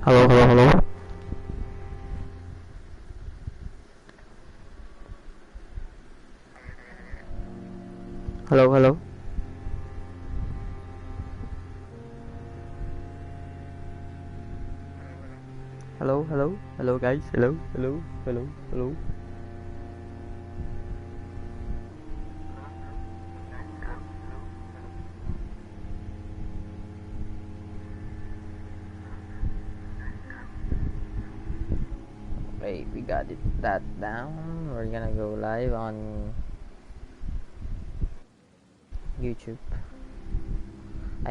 Hello, hello, hello. Hello, hello. Hello, hello. Hello, guys. Hello, hello, hello, hello. Okay, we got that down. We're gonna go live on YouTube.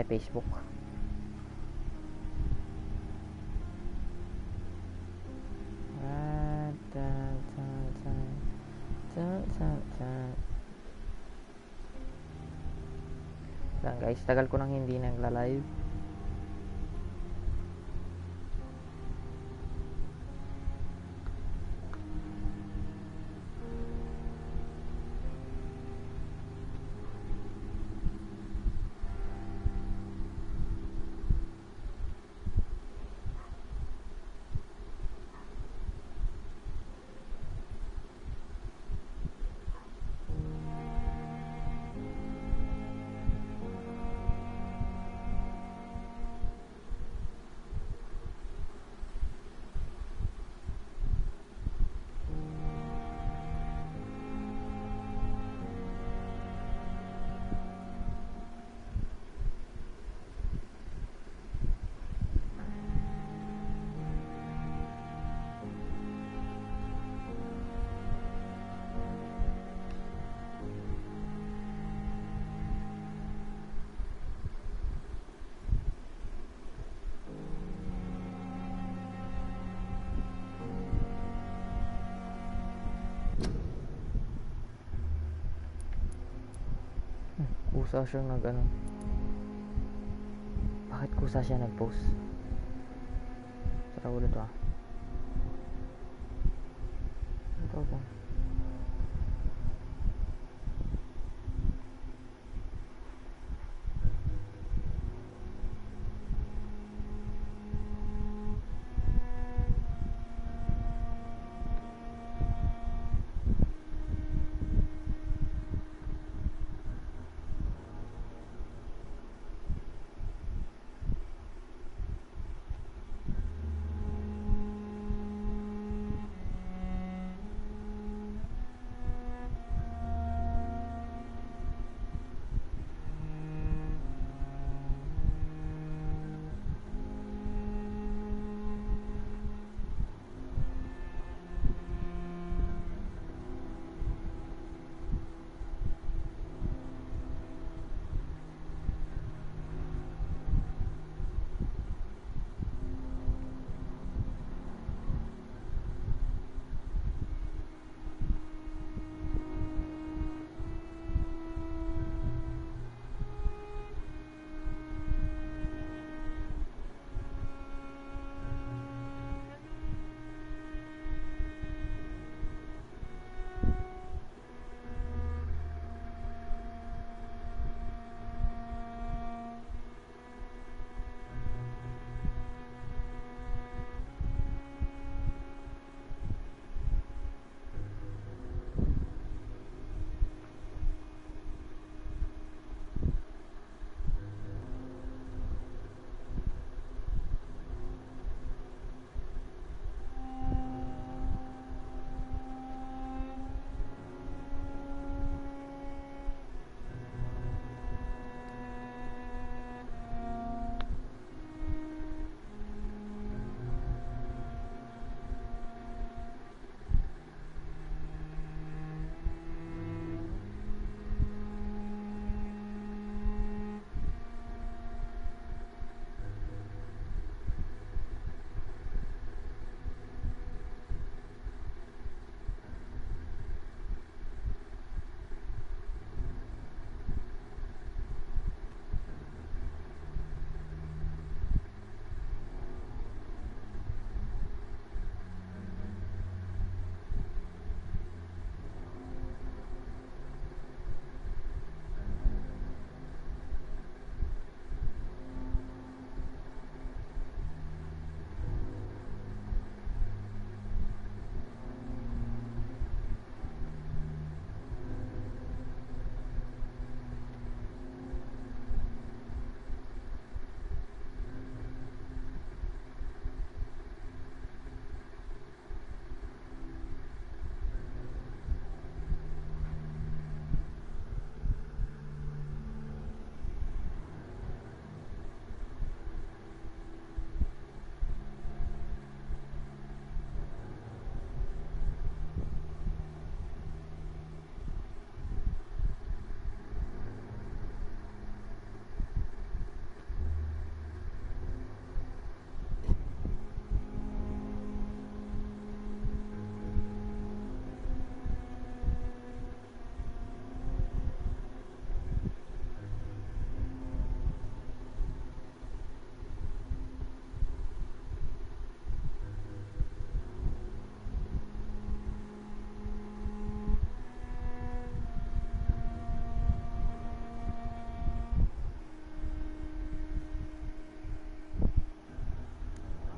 Facebook. Lang guys, tagal ko nang hindi nagla-live. Kusa siyang nag-ano. Bakit kusa siya nag-post? Sa ulo to ah. Ito ba?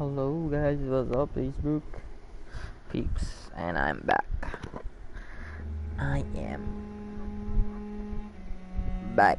Hello guys, what's up Facebook peeps, and I'm back. I am back.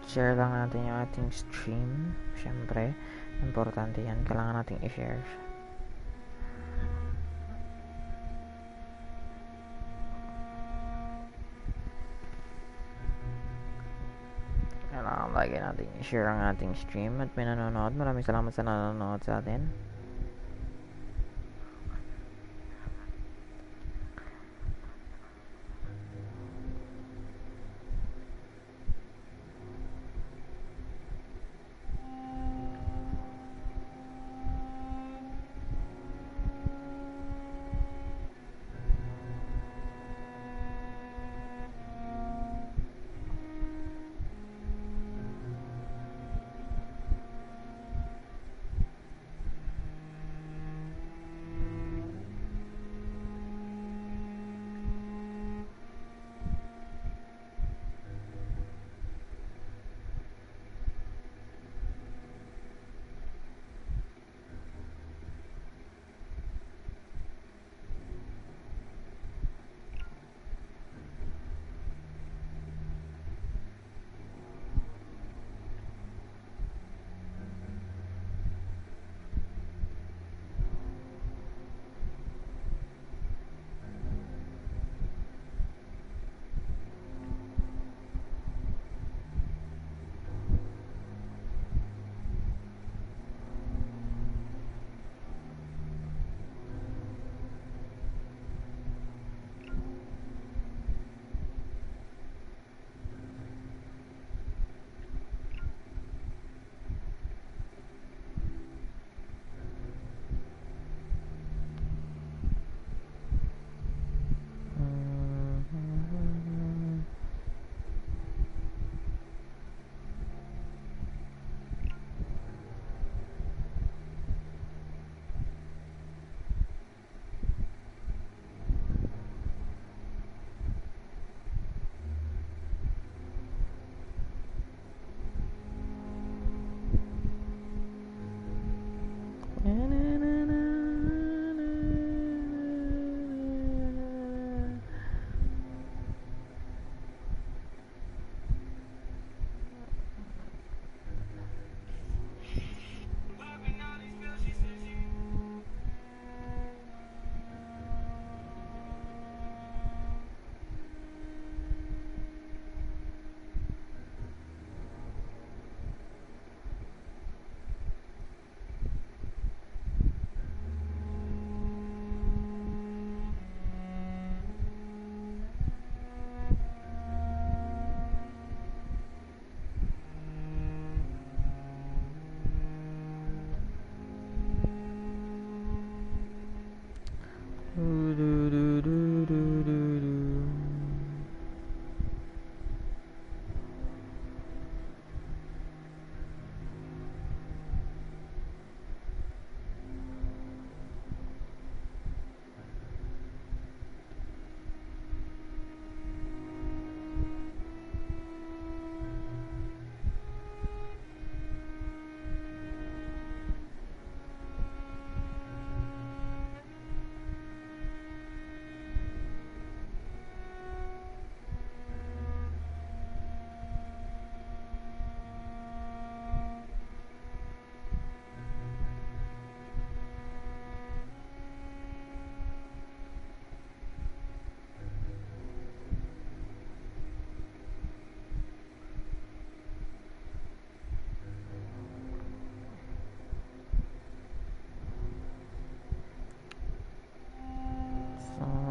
Share lang natin yung ating stream. Syempre, importante yan. Kailangan nating i-share. Kailangan lagi nating i-share ang ating stream at may nanonood. Maraming salamat sa nanonood sa atin.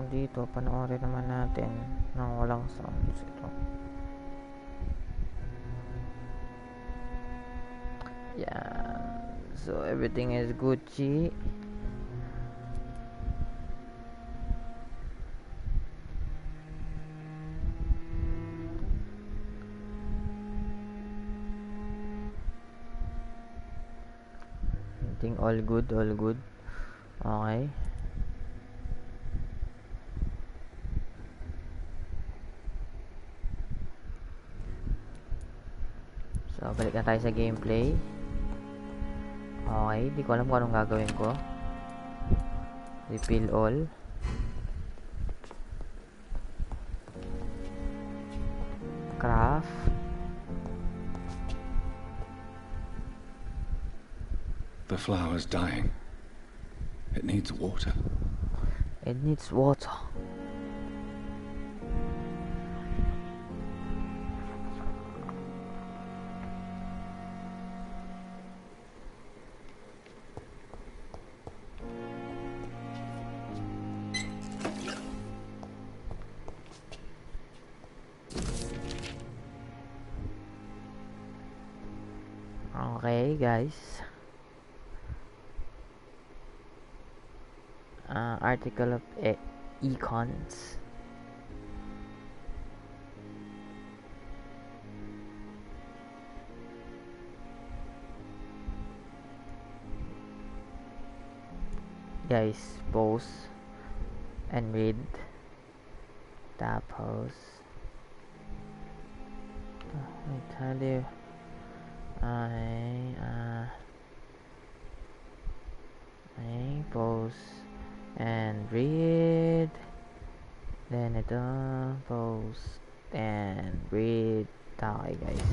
dito, panoorin naman natin nang walang sounds ito. Yeah, so everything is Gucci. Everything all good, all good. Okay. So, balik na tayo sa gameplay. Okay, di ko alam kung anong gagawin ko. Refill all. Craft. The flower's dying. It needs water. It needs water. Okay, guys. Article of econs. Guys, pause and read. Tapos how do you I pause and read, then ito pause and read. Okay, guys.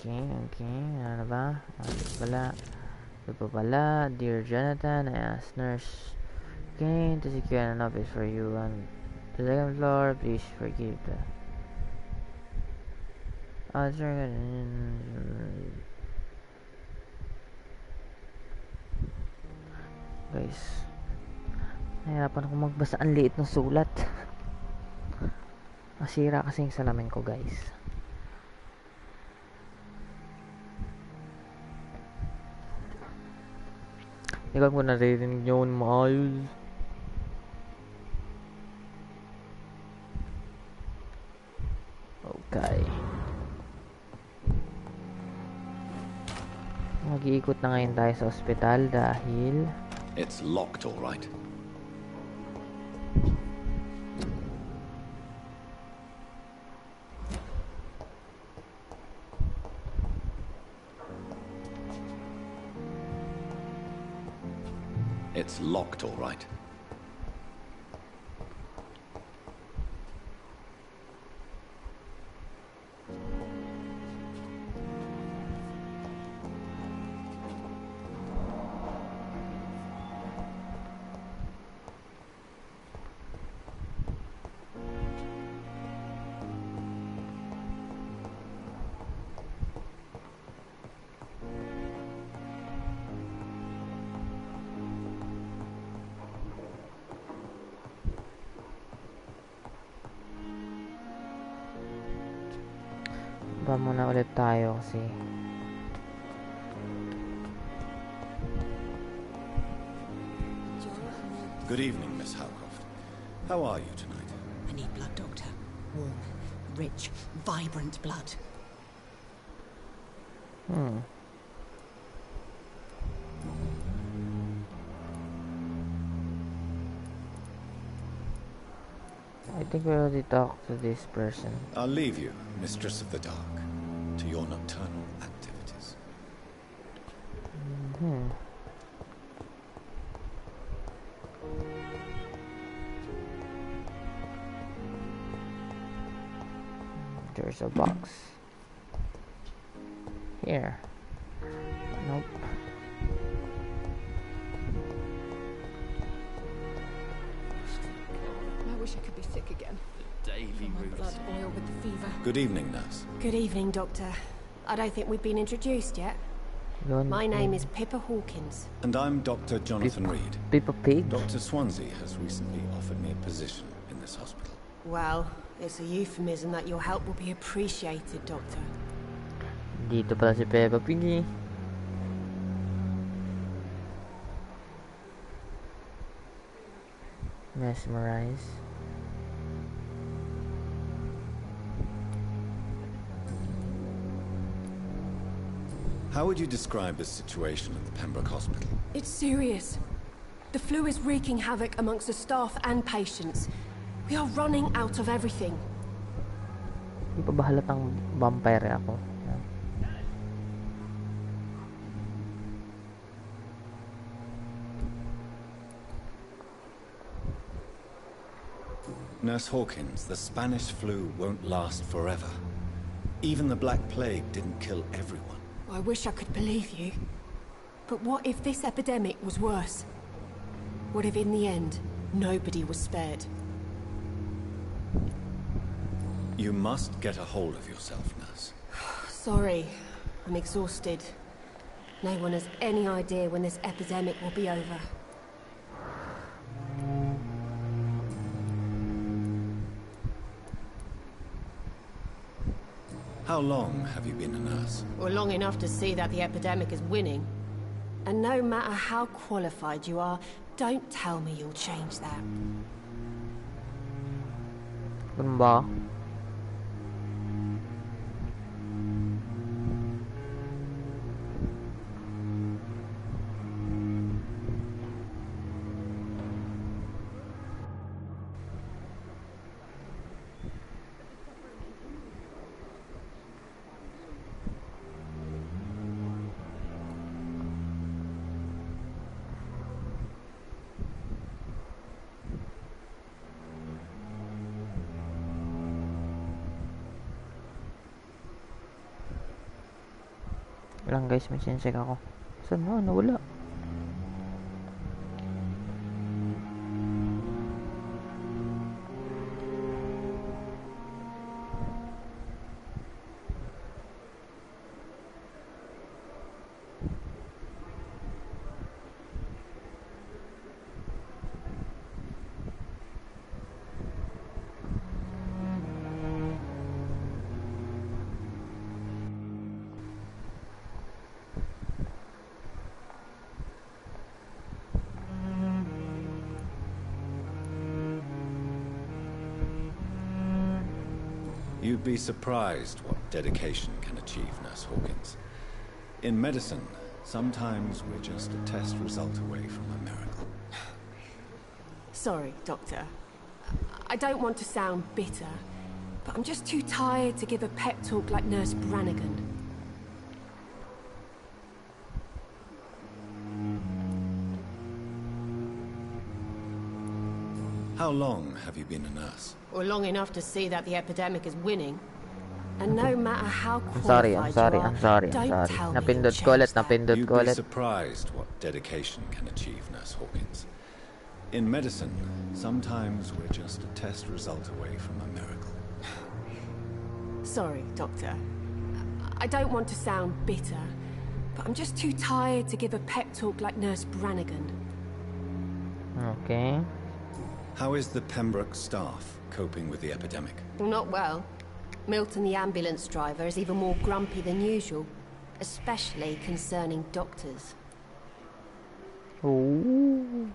Okay, ano ba? Ito pala, Dear Jonathan, I asked Nurse Kane to secure an office for you on the second floor. Please forgive the guys, nahirapan ako magbasa, ang liit ng sulat. Masira kasi yung salamin ko, guys. Ikaw kung naririnig nyo yung maayos. Okay. Mag-iikot na ngayon tayo sa ospital dahil It's locked, all right. It's locked, all right. ba muna ulit tayo kasi Good evening, Miss Howcroft. How are you tonight? I need blood, Doctor. Warm, rich, vibrant blood. I think we already talked to this person. I'll leave you, Mistress of the Dark, to your nocturnal activities. There's a box here. Nope. wish I could be sick again. The daily My blood routine. boil with the fever. Good evening, nurse. Good evening, Doctor. I don't think we've been introduced yet. My name is Pippa Hawkins. And I'm Dr. Jonathan Reed. Pippa Pig. Dr. Swansea has recently offered me a position in this hospital. Well, it's a euphemism that your help will be appreciated, Doctor. Dito pala si Peppa Pig. Mesmerize. How would you describe the situation at the Pembroke Hospital? It's serious. The flu is wreaking havoc amongst the staff and patients. We are running out of everything. Hindi pa ba halatang vampire ako? Nurse Hawkins, the Spanish flu won't last forever. Even the Black Plague didn't kill everyone. I wish I could believe you. But what if this epidemic was worse? What if in the end, nobody was spared? You must get a hold of yourself, nurse. Sorry, I'm exhausted. No one has any idea when this epidemic will be over. How long have you been a nurse? Well, long enough to see that the epidemic is winning. And no matter how qualified you are, don't tell me you'll change that. Ganun ba? Lang guys, may sinsek ako. Saan na? Nawala. You'd be surprised what dedication can achieve, Nurse Hawkins. In medicine, sometimes we're just a test result away from a miracle. Sorry, Doctor. I don't want to sound bitter, but I'm just too tired to give a pep talk like Nurse Brannigan. How long have you been a nurse? Or long enough to see that the epidemic is winning. And no matter how I'm sorry, qualified I'm sorry, you are, I'm sorry, I'm don't sorry. tell me you'll Napindot ko ulit, change that. napindot You'd ko be ulit. surprised what dedication can achieve, Nurse Hawkins. In medicine, sometimes we're just a test result away from a miracle. Sorry, Doctor. I don't want to sound bitter, but I'm just too tired to give a pep talk like Nurse Brannigan. Okay. How is the Pembroke staff coping with the epidemic? Well, not well. Milton, the ambulance driver, is even more grumpy than usual, especially concerning doctors. Oh.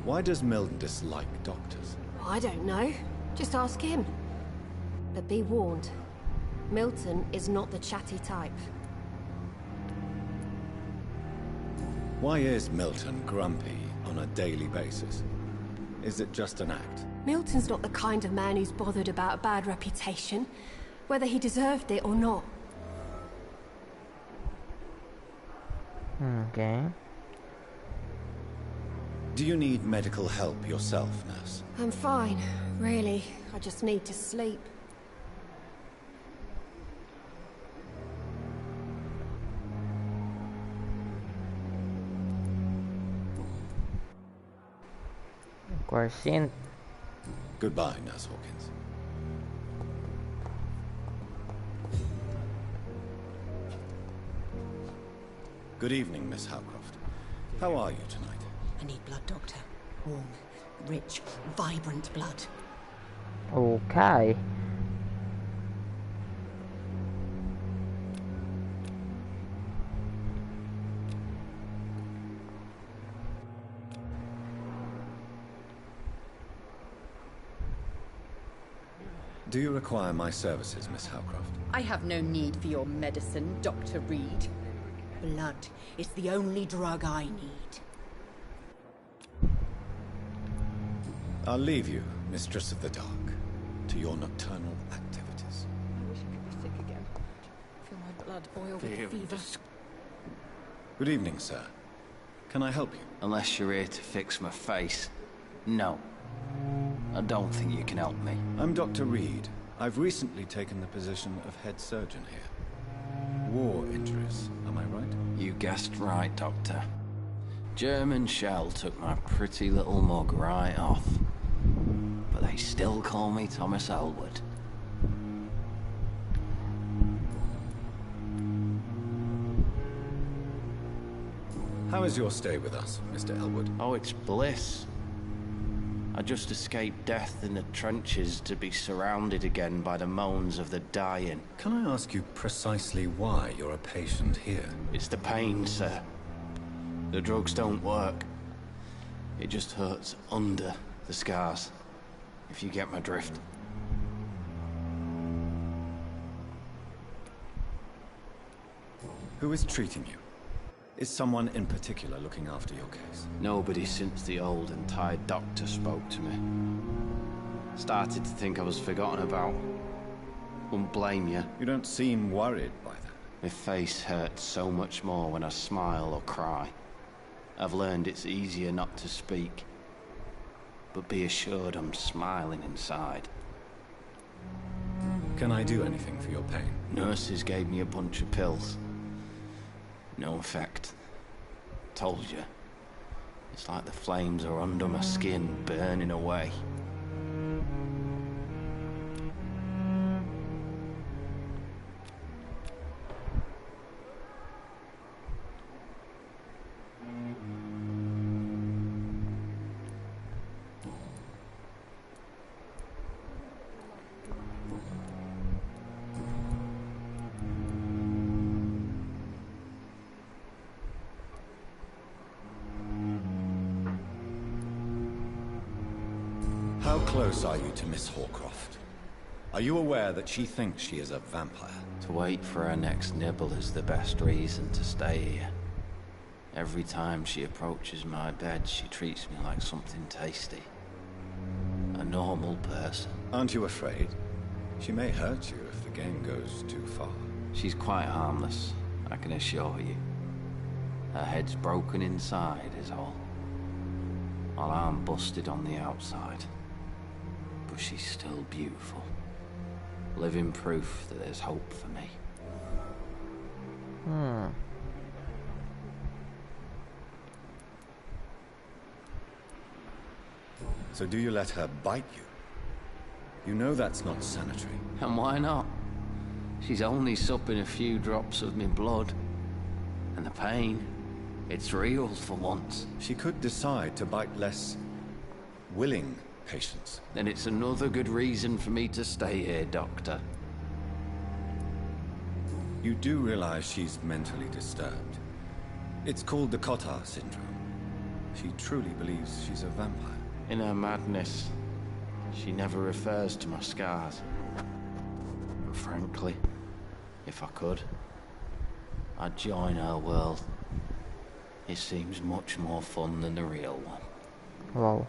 Why does Milton dislike doctors? I don't know. Just ask him. But be warned, Milton is not the chatty type. Why is Milton grumpy on a daily basis? Is it just an act? Milton's not the kind of man who's bothered about a bad reputation, whether he deserved it or not. Okay. Do you need medical help yourself, nurse? I'm fine, really. I just need to sleep. Of course, in. Goodbye, Nurse Hawkins. Good evening, Miss Howcroft. How are you tonight? I need blood, Doctor. Warm, rich, vibrant blood. Okay. Do you require my services, Miss Howcroft? I have no need for your medicine, Dr. Reed. Blood is the only drug I need. I'll leave you, Mistress of the Dark, to your nocturnal activities. I wish I could be sick again. I feel my blood boil with fever. Good evening, sir. Can I help you? Unless you're here to fix my face. No. I don't think you can help me. I'm Dr. Reed. I've recently taken the position of head surgeon here. War injuries, am I right? You guessed right, Doctor. German shell took my pretty little mug right off. But they still call me Thomas Elwood. How is your stay with us, Mr. Elwood? Oh, it's bliss. I just escaped death in the trenches to be surrounded again by the moans of the dying. Can I ask you precisely why you're a patient here? It's the pain, sir. The drugs don't work. It just hurts under the scars, if you get my drift. Who is treating you? Is someone in particular looking after your case? Nobody since the old and tired doctor spoke to me. Started to think I was forgotten about. Wouldn't blame you. You don't seem worried by that. My face hurts so much more when I smile or cry. I've learned it's easier not to speak. But be assured I'm smiling inside. Can I do anything for your pain? Nurses gave me a bunch of pills. No effect. Told you. It's like the flames are under my skin, burning away. How close are you to Miss Hawcroft? Are you aware that she thinks she is a vampire? To wait for her next nibble is the best reason to stay here. Every time she approaches my bed, she treats me like something tasty. A normal person. Aren't you afraid? She may hurt you if the game goes too far. She's quite harmless, I can assure you. Her head's broken inside is all. While I'm busted on the outside. But she's still beautiful. Living proof that there's hope for me. So do you let her bite you? You know that's not sanitary. And why not? She's only supping a few drops of me blood. And the pain, it's real for once. She could decide to bite less willing patients. Then it's another good reason for me to stay here, Doctor. You do realize she's mentally disturbed. It's called the Cotard syndrome. She truly believes she's a vampire. In her madness, she never refers to my scars. But frankly, if I could, I'd join her world. It seems much more fun than the real one. Wow.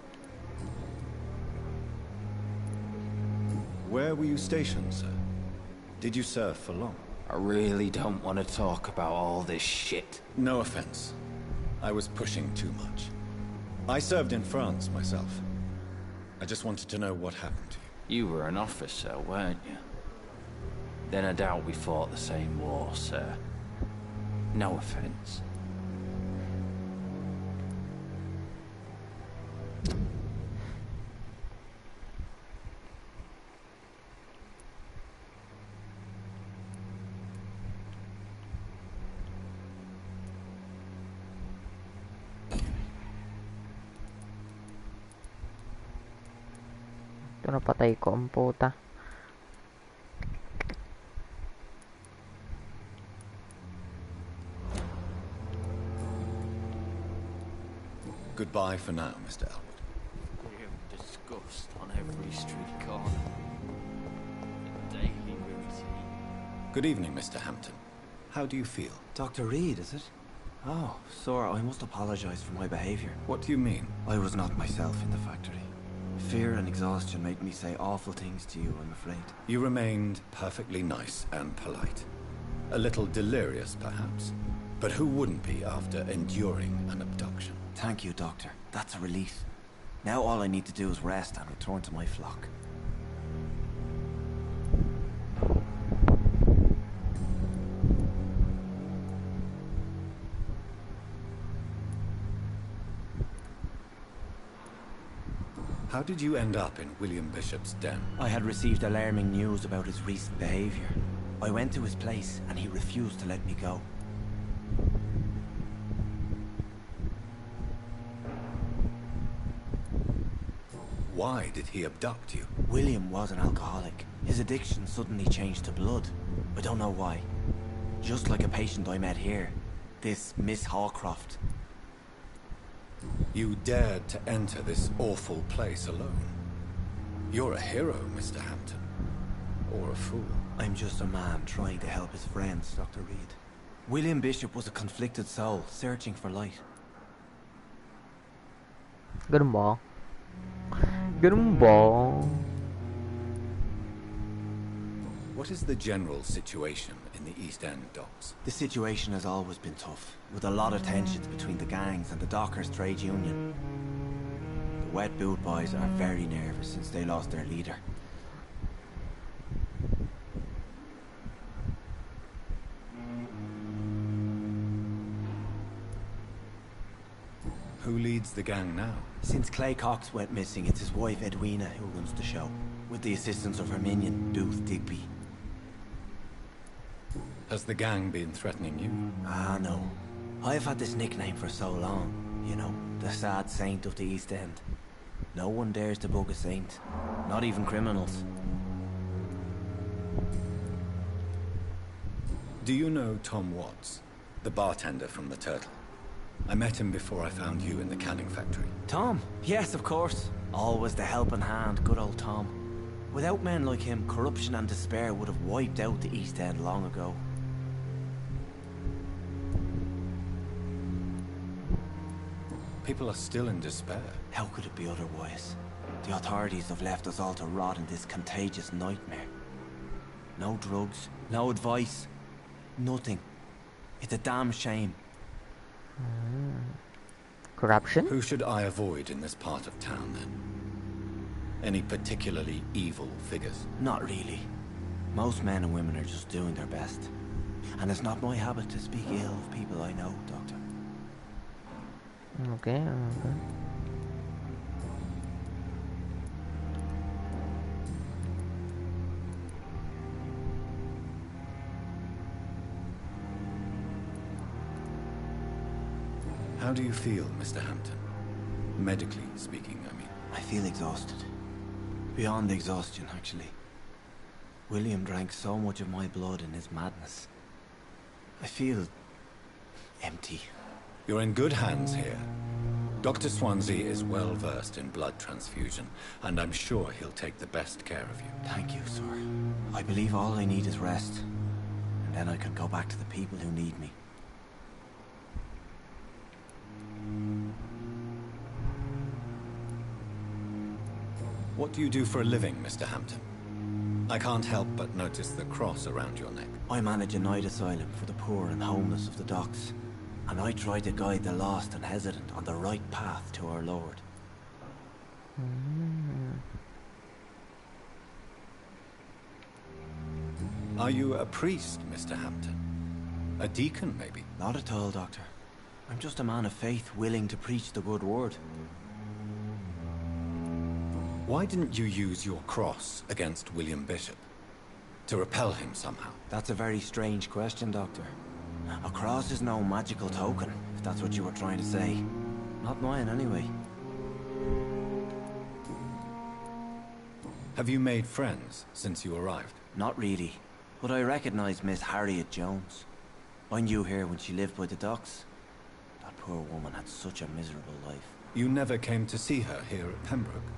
Where were you stationed, sir? Did you serve for long? I really don't want to talk about all this shit. No offense. I was pushing too much. I served in France myself. I just wanted to know what happened to you. You were an officer, weren't you? Then I doubt we fought the same war, sir. No offense. Ito, napatay ko ang puta. Goodbye for now, Mr. Elwood. Grim disgust on every street corner. The daily routine. Good evening, Mr. Hampton. How do you feel? Dr. Reed, is it? Oh, sir, I must apologize for my behavior. What do you mean? I was not myself in the factory. Fear and exhaustion made me say awful things to you, I'm afraid. You remained perfectly nice and polite. A little delirious, perhaps. But who wouldn't be after enduring an abduction? Thank you, Doctor. That's a relief. Now all I need to do is rest and return to my flock. How did you end up in William Bishop's den? I had received alarming news about his recent behavior. I went to his place and he refused to let me go. Why did he abduct you? William was an alcoholic. His addiction suddenly changed to blood. I don't know why. Just like a patient I met here. This Miss Hawcroft. You dared to enter this awful place alone. You're a hero, Mr. Hampton. Or a fool. I'm just a man trying to help his friends, Dr. Reed. William Bishop was a conflicted soul, searching for light. Ganun ba? Ganun ba? What is the general situation in the East End docks? The situation has always been tough, with a lot of tensions between the gangs and the dockers' trade union. The wet boot boys are very nervous since they lost their leader. Who leads the gang now? Since Clay Cox went missing, it's his wife Edwina who runs the show, with the assistance of her minion, Booth Digby. Has the gang been threatening you? Ah, no. I've had this nickname for so long, you know, the sad saint of the East End. No one dares to bug a saint, not even criminals. Do you know Tom Watts, the bartender from the Turtle? I met him before I found you in the canning factory. Tom? Yes, of course. Always the helping hand, good old Tom. Without men like him, corruption and despair would have wiped out the East End long ago. People are still in despair. How could it be otherwise? The authorities have left us all to rot in this contagious nightmare. No drugs, no advice, nothing. It's a damn shame. Corruption? Who should I avoid in this part of town, then? Any particularly evil figures? Not really. Most men and women are just doing their best. And it's not my habit to speak ill of people I know, Doctor. Okay, okay. How do you feel, Mr. Hampton? Medically speaking, I mean. I feel exhausted. Beyond exhaustion, actually. William drank so much of my blood in his madness. I feel empty. You're in good hands here. Dr. Swansea is well versed in blood transfusion, and I'm sure he'll take the best care of you. Thank you, sir. I believe all I need is rest. And then I can go back to the people who need me. What do you do for a living, Mr. Hampton? I can't help but notice the cross around your neck. I manage a night asylum for the poor and homeless of the docks. And I try to guide the lost and hesitant on the right path to our Lord. Are you a priest, Mr. Hampton? A deacon, maybe? Not at all, Doctor. I'm just a man of faith willing to preach the good word. Why didn't you use your cross against William Bishop? To repel him somehow? That's a very strange question, Doctor. A cross is no magical token, if that's what you were trying to say. Not mine, anyway. Have you made friends since you arrived? Not really, but I recognize Miss Harriet Jones. I knew her when she lived by the docks. That poor woman had such a miserable life. You never came to see her here at Pembroke?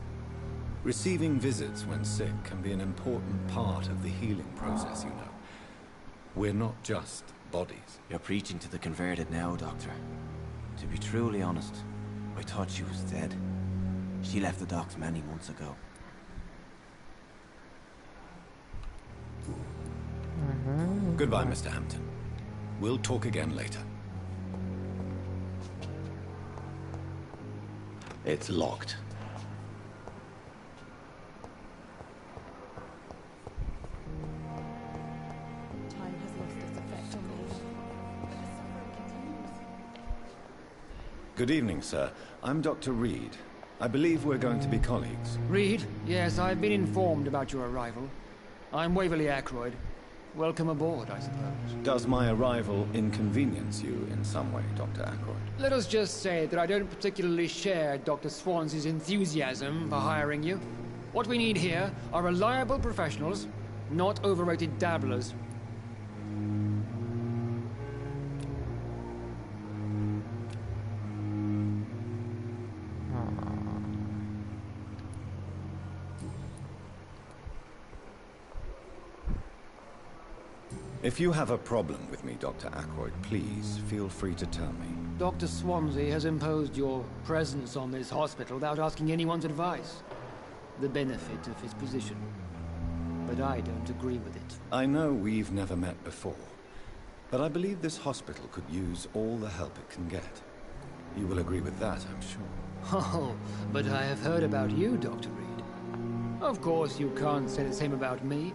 Receiving visits when sick can be an important part of the healing process, you know. We're not just bodies. You're preaching to the converted now, Doctor. To be truly honest, I thought she was dead. She left the docks many months ago. Goodbye, Mr. Hampton. We'll talk again later. It's locked. Time has lost its effect on me. But the suffering continues. Good evening, sir. I'm Dr. Reed. I believe we're going to be colleagues. Reed? Yes, I've been informed about your arrival. I'm Waverly Ackroyd. Welcome aboard, I suppose. Does my arrival inconvenience you in some way, Dr. Ackroyd? Let us just say that I don't particularly share Dr. Swansea's enthusiasm for hiring you. What we need here are reliable professionals, not overrated dabblers. If you have a problem with me, Dr. Ackroyd, please feel free to tell me. Dr. Swansea has imposed your presence on this hospital without asking anyone's advice. The benefit of his position. But I don't agree with it. I know we've never met before, but I believe this hospital could use all the help it can get. You will agree with that, I'm sure. Oh, but I have heard about you, Dr. Reed. Of course, you can't say the same about me,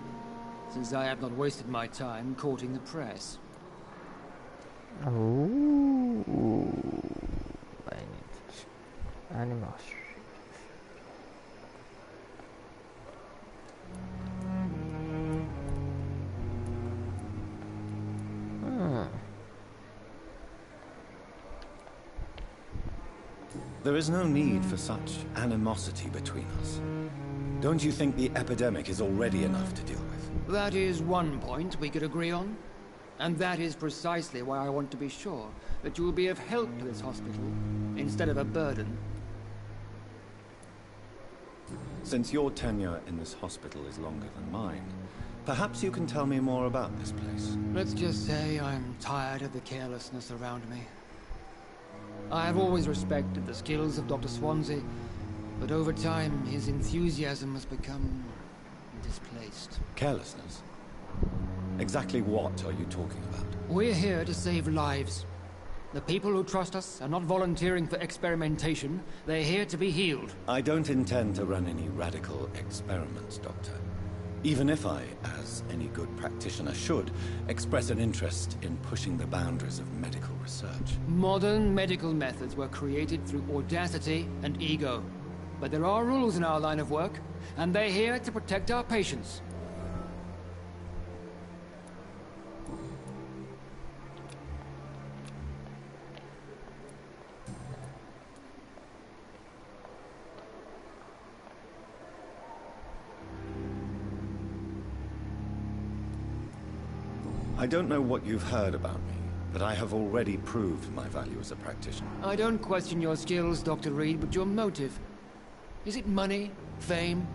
since I have not wasted my time courting the press. Oh, I need animals. There is no need for such animosity between us. Don't you think the epidemic is already enough to deal with? That is one point we could agree on. And that is precisely why I want to be sure that you will be of help to this hospital, instead of a burden. Since your tenure in this hospital is longer than mine, perhaps you can tell me more about this place. Let's just say I'm tired of the carelessness around me. I have always respected the skills of Dr. Swansea, but over time his enthusiasm has become displaced. Carelessness? Exactly what are you talking about? We're here to save lives. The people who trust us are not volunteering for experimentation. They're here to be healed. I don't intend to run any radical experiments, Doctor. Even if I, as any good practitioner should, express an interest in pushing the boundaries of medical research. Modern medical methods were created through audacity and ego. But there are rules in our line of work, and they're here to protect our patients. I don't know what you've heard about me, but I have already proved my value as a practitioner. I don't question your skills, Dr. Reed, but your motive. Is it money, fame,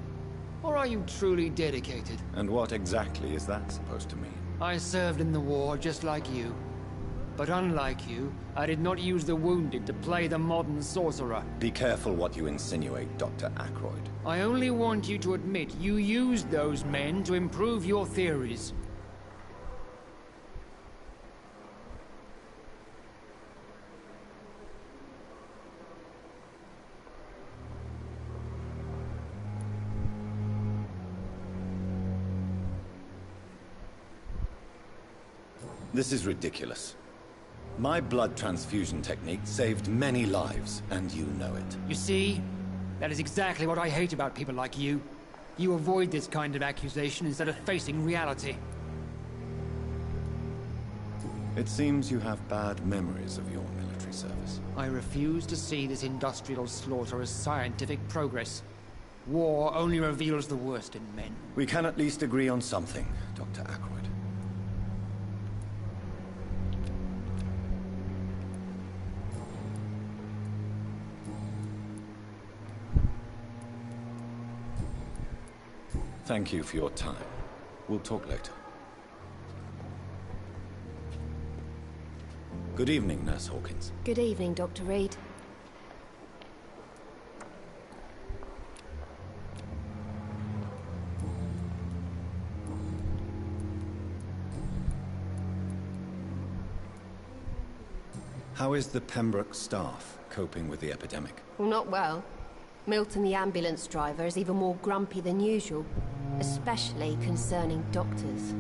or are you truly dedicated? And what exactly is that supposed to mean? I served in the war just like you. But unlike you, I did not use the wounded to play the modern sorcerer. Be careful what you insinuate, Dr. Ackroyd. I only want you to admit you used those men to improve your theories. This is ridiculous. My blood transfusion technique saved many lives, and you know it. You see? That is exactly what I hate about people like you. You avoid this kind of accusation instead of facing reality. It seems you have bad memories of your military service. I refuse to see this industrial slaughter as scientific progress. War only reveals the worst in men. We can at least agree on something, Dr. Ackroyd. Thank you for your time. We'll talk later. Good evening, Nurse Hawkins. Good evening, Dr. Reed. How is the Pembroke staff coping with the epidemic? Well, not well. Milton, the ambulance driver, is even more grumpy than usual, especially concerning doctors.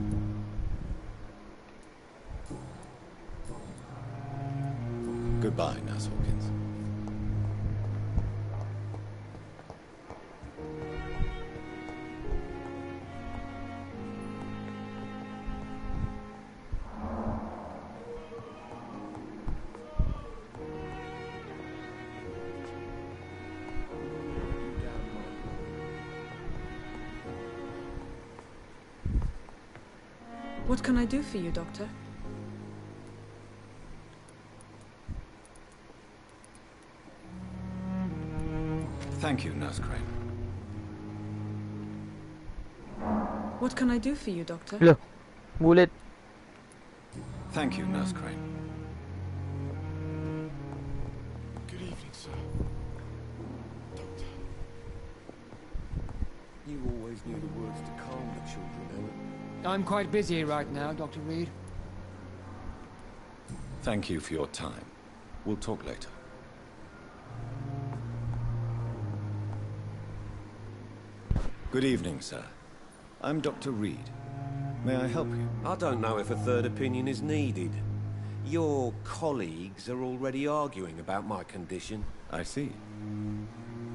Goodbye, Nurse Hawkins. What can I do for you, Doctor? Thank you, Nurse Crane. What can I do for you, Doctor? Look, bullet. Thank you, Nurse Crane. Good evening, sir. Doctor. You always knew the words to calm the children, Ellen. I'm quite busy right now, Dr. Reed. Thank you for your time. We'll talk later. Good evening, sir. I'm Dr. Reed. May I help you? I don't know if a third opinion is needed. Your colleagues are already arguing about my condition. I see.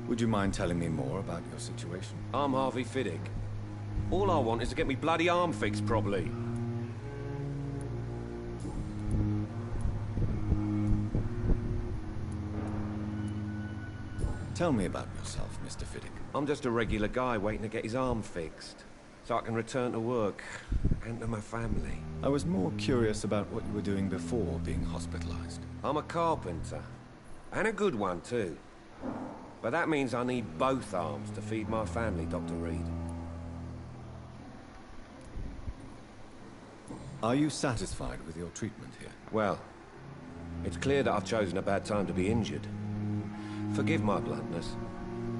Would you mind telling me more about your situation? I'm Harvey Fiddick. All I want is to get me bloody arm fixed properly. Tell me about yourself, Mr. Fiddick. I'm just a regular guy waiting to get his arm fixed, so I can return to work and to my family. I was more curious about what you were doing before being hospitalized. I'm a carpenter, and a good one too. But that means I need both arms to feed my family, Dr. Reed. Are you satisfied with your treatment here? Well, it's clear that I've chosen a bad time to be injured. Forgive my bluntness,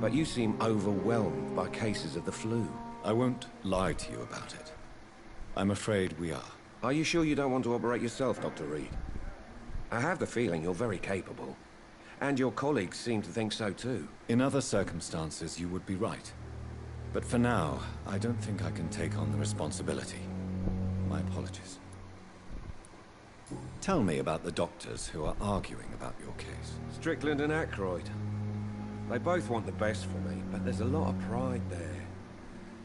but you seem overwhelmed by cases of the flu. I won't lie to you about it. I'm afraid we are. Are you sure you don't want to operate yourself, Dr. Reed? I have the feeling you're very capable. And your colleagues seem to think so too. In other circumstances, you would be right. But for now, I don't think I can take on the responsibility. My apologies. Tell me about the doctors who are arguing about your case. Strickland and Ackroyd. They both want the best for me, but there's a lot of pride there.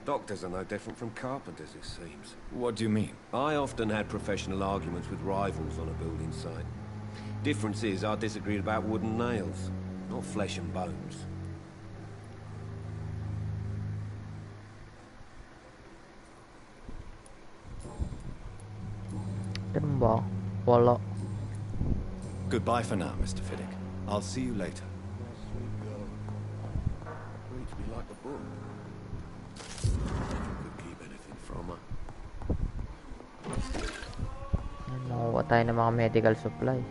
Doctors are no different from carpenters, it seems. What do you mean? I often had professional arguments with rivals on a building site. Difference is, I disagreed about wood and nails, not flesh and bones. Tembak. Polok. Goodbye for now, Mr. Fiddick. I'll see you later. Sweet girl. Reads me like a book. Could keep anything from her. Nakuha tayo ng mga medical supply.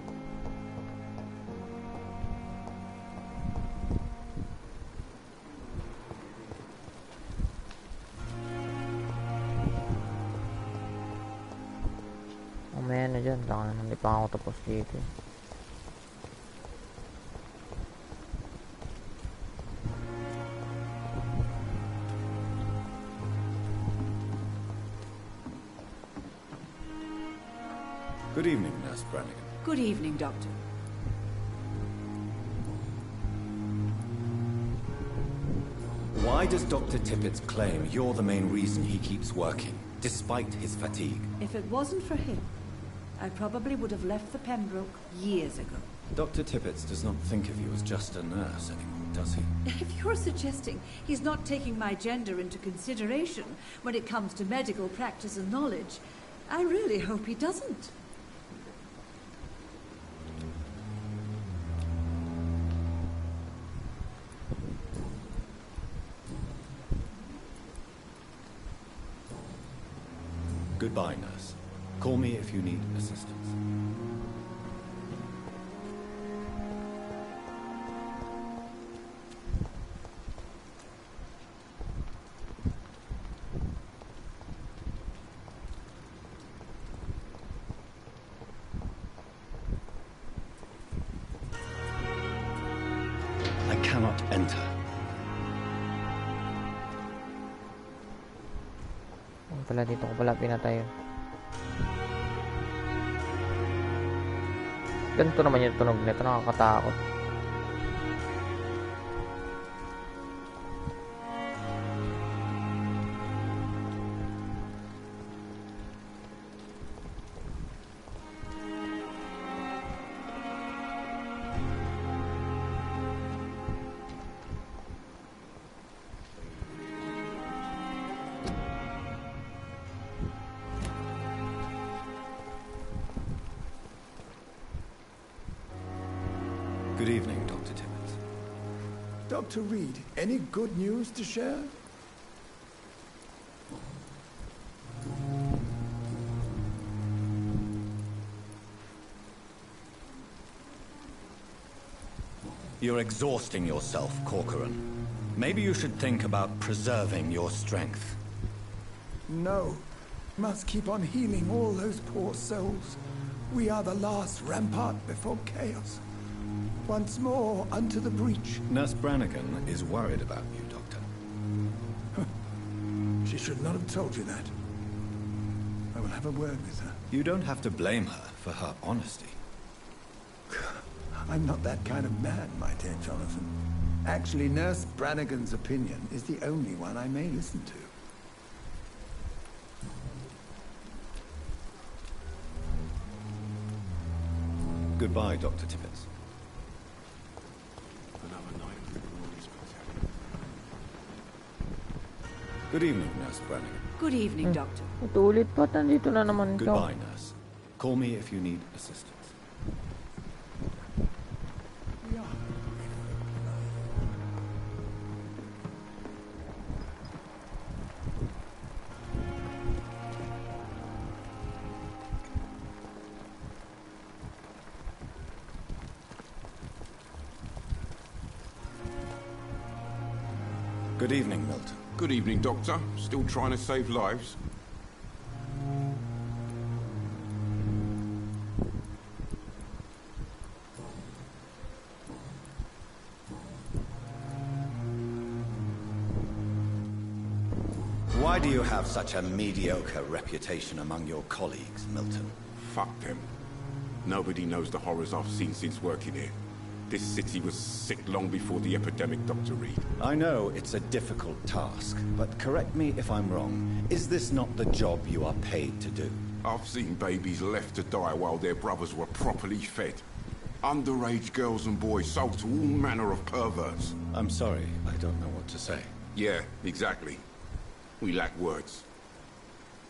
Mamaya na dyan. Hindi pa ako tapos dito. Good evening, Nurse Brannigan. Good evening, Doctor. Why does Dr. Tippett claim you're the main reason he keeps working, despite his fatigue? If it wasn't for him, I probably would have left the Pembroke years ago. Dr. Tippett does not think of you as just a nurse anymore, does he? If you're suggesting he's not taking my gender into consideration when it comes to medical practice and knowledge, I really hope he doesn't. Goodbye, nurse. Call me if you need assistance. I cannot enter. Pala dito ko pala pinatay yun. Ganito naman yung tunog nito, nakakatakot. Good evening, Dr. Tippett. Dr. Reed, any good news to share? You're exhausting yourself, Corcoran. Maybe you should think about preserving your strength. No. Must keep on healing all those poor souls. We are the last rampart before chaos. Once more, unto the breach. Nurse Brannigan is worried about you, Doctor. She should not have told you that. I will have a word with her. You don't have to blame her for her honesty. I'm not that kind of man, my dear Jonathan. Actually, Nurse Brannigan's opinion is the only one I may listen to. Goodbye, Dr. Tippett. Good evening, Nurse Brannigan. Good evening, Doctor. Ito ulit pa, nandito na naman ka. Goodbye, nurse. Call me if you need assistance. Good evening, Milton. Good evening, Doctor. Still trying to save lives? Why do you have such a mediocre reputation among your colleagues, Milton? Fuck them. Nobody knows the horrors I've seen since working here. This city was sick long before the epidemic, Dr. Reed. I know it's a difficult task, but correct me if I'm wrong. Is this not the job you are paid to do? I've seen babies left to die while their brothers were properly fed. Underage girls and boys sold to all manner of perverts. I'm sorry, I don't know what to say. Yeah, exactly. We lack words.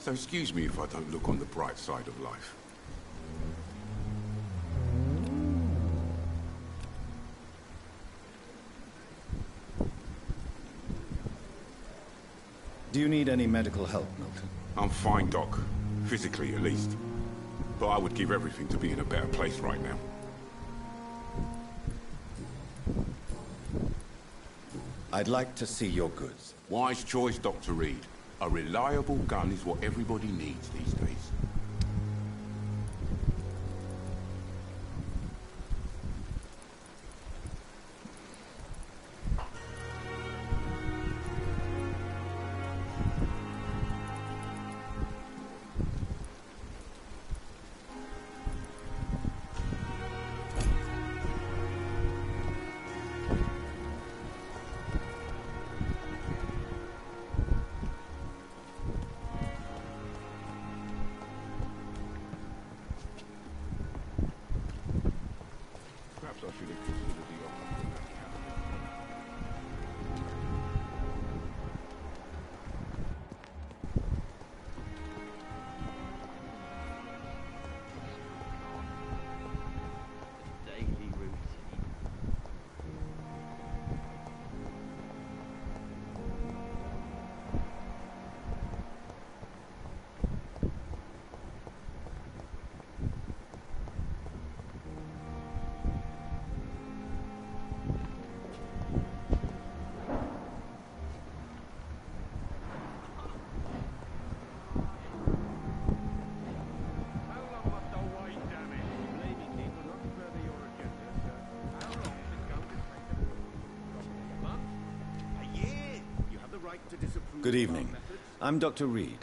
So excuse me if I don't look on the bright side of life. Do you need any medical help, Milton? I'm fine, Doc. Physically, at least. But I would give everything to be in a better place right now. I'd like to see your goods. Wise choice, Dr. Reed. A reliable gun is what everybody needs these days. Good evening. I'm Dr. Reed.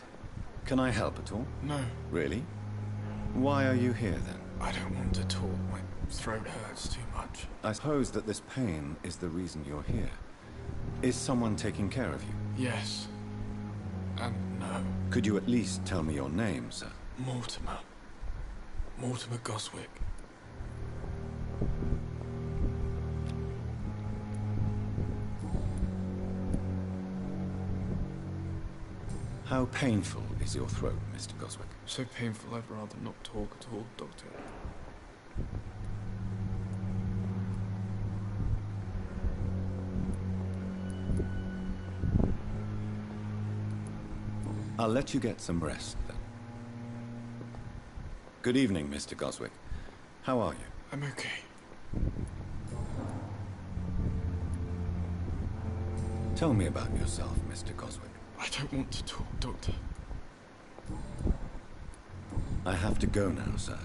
Can I help at all? No. Really? Why are you here then? I don't want to talk. My throat hurts too much. I suppose that this pain is the reason you're here. Is someone taking care of you? Yes. And no. Could you at least tell me your name, sir? Mortimer. Mortimer Goswick. How painful is your throat, Mr. Goswick? So painful I'd rather not talk at all, Doctor. I'll let you get some rest, then. Good evening, Mr. Goswick. How are you? I'm okay. Tell me about yourself, Mr. Goswick. I don't want to talk, Doctor. I have to go now, sir.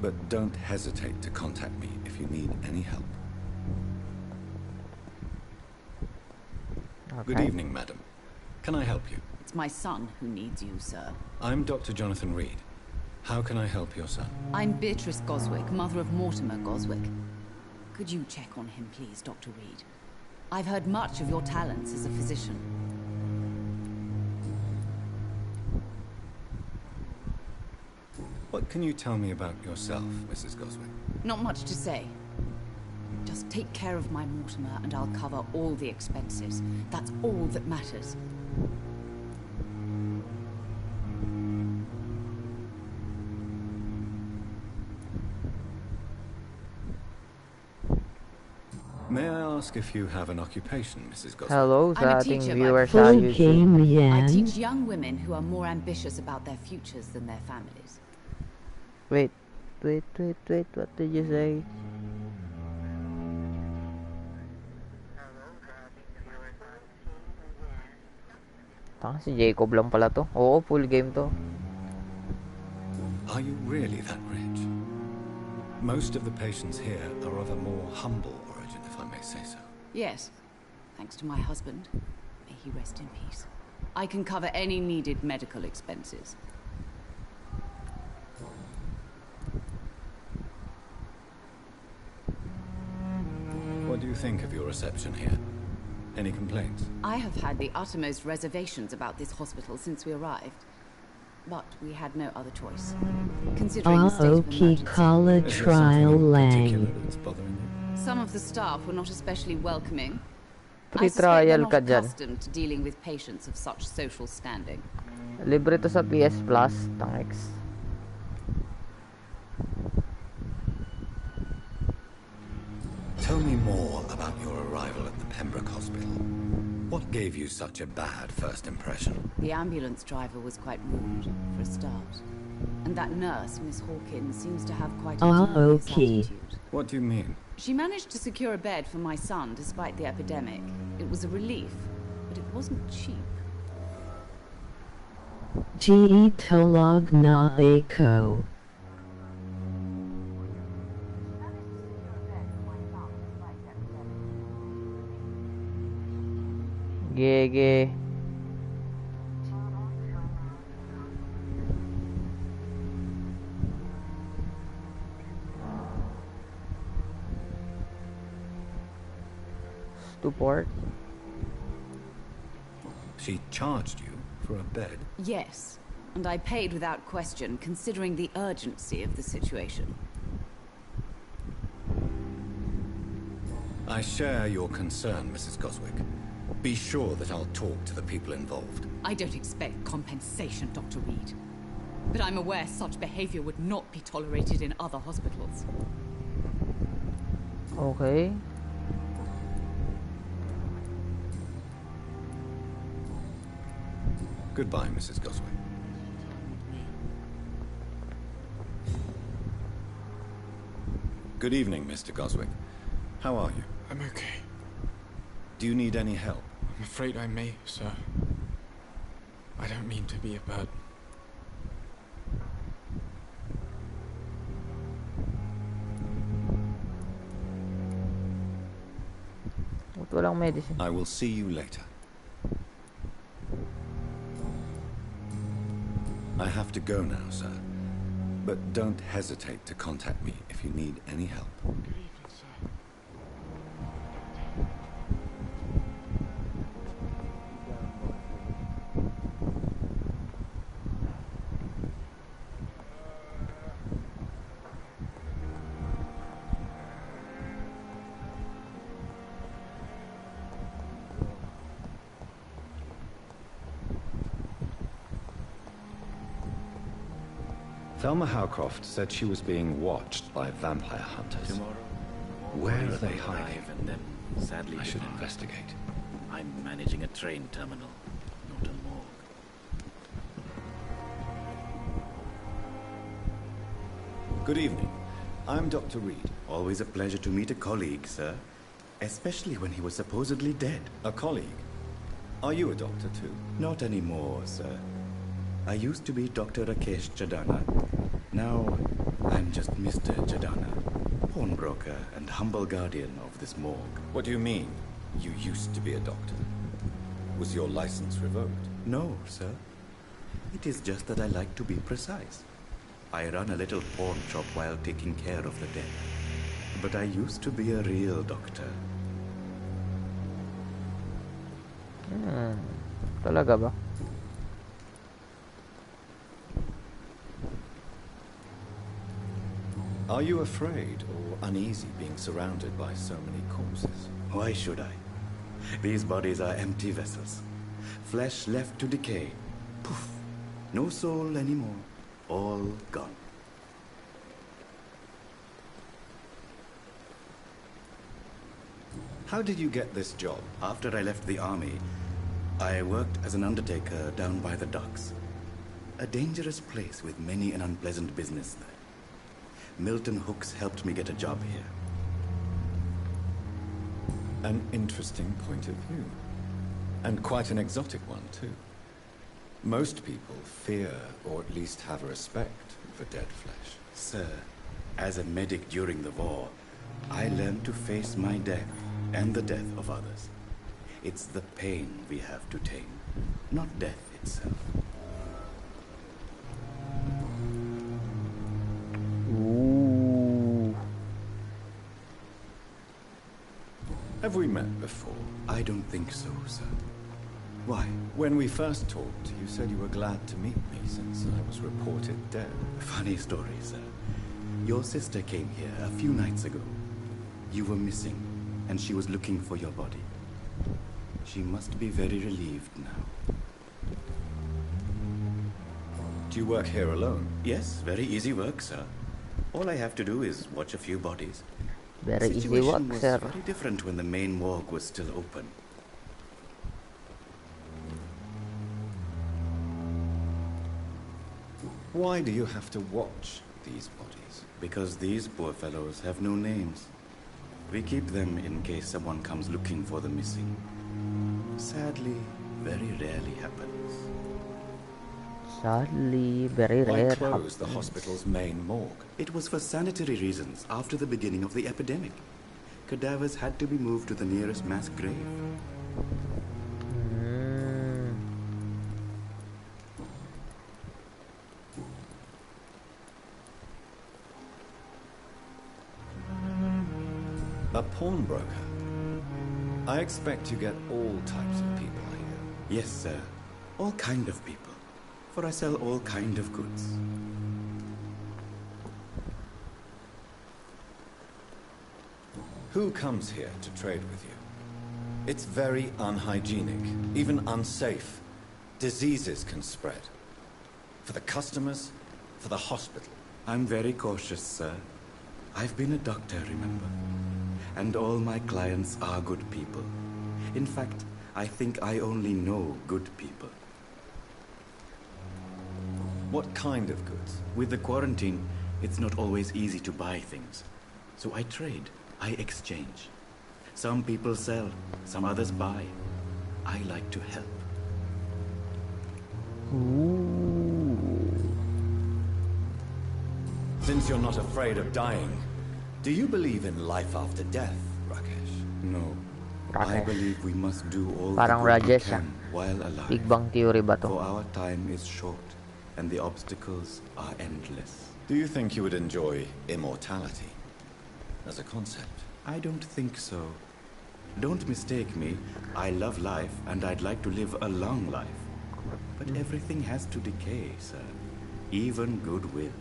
But don't hesitate to contact me if you need any help. Okay. Good evening, madam. Can I help you? It's my son who needs you, sir. I'm Dr. Jonathan Reed. How can I help your son? I'm Beatrice Goswick, mother of Mortimer Goswick. Could you check on him, please, Dr. Reed? I've heard much of your talents as a physician. What can you tell me about yourself, Mrs. Goswick? Not much to say. Just take care of my Mortimer and I'll cover all the expenses. That's all that matters. May I ask if you have an occupation, Mrs. Goswick? Hello I'm sa a ating teacher viewers by sa profession. YouTube. I teach young women who are more ambitious about their futures than their families. Wait. What did you say? Tanga si Jacob lang pala to. Oo, full game to. Are you really that rich? Most of the patients here are of a more humble origin, if I may say so. Yes, thanks to my husband. May he rest in peace. I can cover any needed medical expenses. What do you think of your reception here? Any complaints? I have had the uttermost reservations about this hospital since we arrived. But we had no other choice. Considering the state of emergency. Some of the staff were not especially welcoming. I suspect they're not accustomed to dealing with patients of such social standing. Libre to sa PS Plus, thanks. Tell me more about your arrival at the Pembroke Hospital. What gave you such a bad first impression? The ambulance driver was quite rude, for a start. And that nurse, Miss Hawkins, seems to have quite a dubious attitude. What do you mean? She managed to secure a bed for my son despite the epidemic. It was a relief, but it wasn't cheap. Tolog na ako. Gege. Stuport. She charged you for a bed? Yes, and I paid without question, considering the urgency of the situation. I share your concern, Mrs. Goswick. Be sure that I'll talk to the people involved. I don't expect compensation, Dr. Reed. But I'm aware such behavior would not be tolerated in other hospitals. Okay. Goodbye, Mrs. Goswick. Good evening, Mr. Goswick. How are you? I'm okay. Do you need any help? I'm afraid I may, sir. I don't mean to be a burden. Walang medicine. I will see you later. I have to go now, sir. But don't hesitate to contact me if you need any help. Good evening, sir. Thelma Howcroft said she was being watched by vampire hunters. Where are they hiding? And then sadly I should depart. investigate. I'm managing a train terminal, not a morgue. Good evening. I'm Dr. Reed. Always a pleasure to meet a colleague, sir. Especially when he was supposedly dead. A colleague? Are you a doctor too? Not anymore, sir. I used to be Dr. Rakesh Chadana. Now, I'm just Mr. Chadana, pawnbroker and humble guardian of this morgue. What do you mean, you used to be a doctor? Was your license revoked? No, sir. It is just that I like to be precise. I run a little pawn shop while taking care of the dead. But I used to be a real doctor. Talaga ba? Are you afraid or uneasy being surrounded by so many corpses? Why should I? These bodies are empty vessels. Flesh left to decay. Poof. No soul anymore. All gone. How did you get this job? After I left the army, I worked as an undertaker down by the docks. A dangerous place with many an unpleasant business there. Milton Hooks helped me get a job here. An interesting point of view. And quite an exotic one, too. Most people fear, or at least have a respect, for dead flesh. Sir, as a medic during the war, I learned to face my death and the death of others. It's the pain we have to tame, not death itself. Ooh. Have we met before? I don't think so, sir. Why? When we first talked, you said you were glad to meet me since I was reported dead. Funny story, sir. Your sister came here a few nights ago. You were missing, and she was looking for your body. She must be very relieved now. Do you work here alone? Yes, very easy work, sir. All I have to do is watch a few bodies. Very The easy situation work, was sir. very different when the main morgue was still open. Why do you have to watch these bodies? Because these poor fellows have no names. We keep them in case someone comes looking for the missing. Sadly, very rarely happens. Sadly, very Why rare. close the hospital's main morgue? It was for sanitary reasons after the beginning of the epidemic. Cadavers had to be moved to the nearest mass grave. A pawnbroker? I expect you get all types of people here. Yes, sir. All kind of people. For I sell all kind of goods. Who comes here to trade with you? It's very unhygienic, even unsafe. Diseases can spread. For the customers, for the hospital. I'm very cautious, sir. I've been a doctor, remember? And all my clients are good people. In fact, I think I only know good people. What kind of goods? With the quarantine, it's not always easy to buy things. So I trade, I exchange. Some people sell, some others buy. I like to help. Since you're not afraid of dying, do you believe in life after death, Rakesh? No. I believe we must do all Parang the good we Rajesh, can while alive. Big Bang Theory ba to? For our time is short, and the obstacles are endless. Do you think you would enjoy immortality as a concept? I don't think so. Don't mistake me. I love life, and I'd like to live a long life. But everything has to decay, sir. Even goodwill.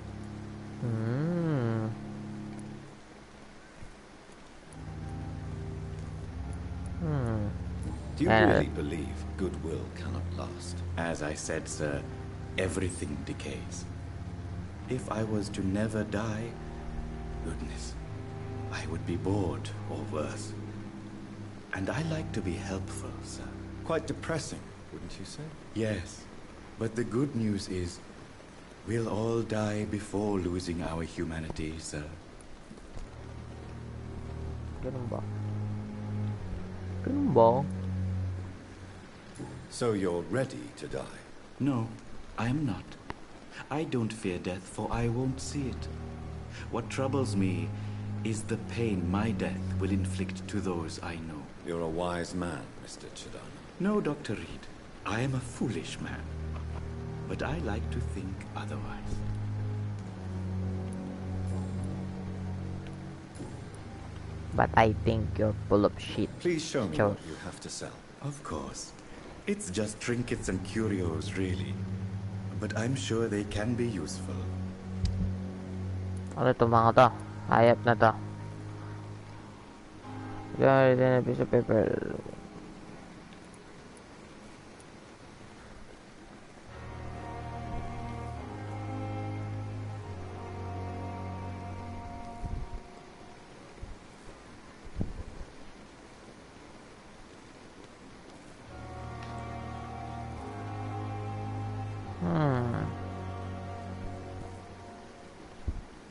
Do you really believe goodwill cannot last? As I said, sir, everything decays. If I was to never die, goodness, I would be bored or worse. And I like to be helpful, sir. Quite depressing, wouldn't you say? Yes, but the good news is we'll all die before losing our humanity, sir. Ganun ba? Ganun ba? So you're ready to die? No, I'm not. I don't fear death, for I won't see it. What troubles me is the pain my death will inflict to those I know. You're a wise man, Mr. Chidano. No, Dr. Reed. I am a foolish man. But I like to think otherwise. But I think you're full of shit. Please show me what you have to sell. Of course. It's just trinkets and curios, really. But I'm sure they can be useful. Ano to mga to? Hayop na to. Got a piece of paper.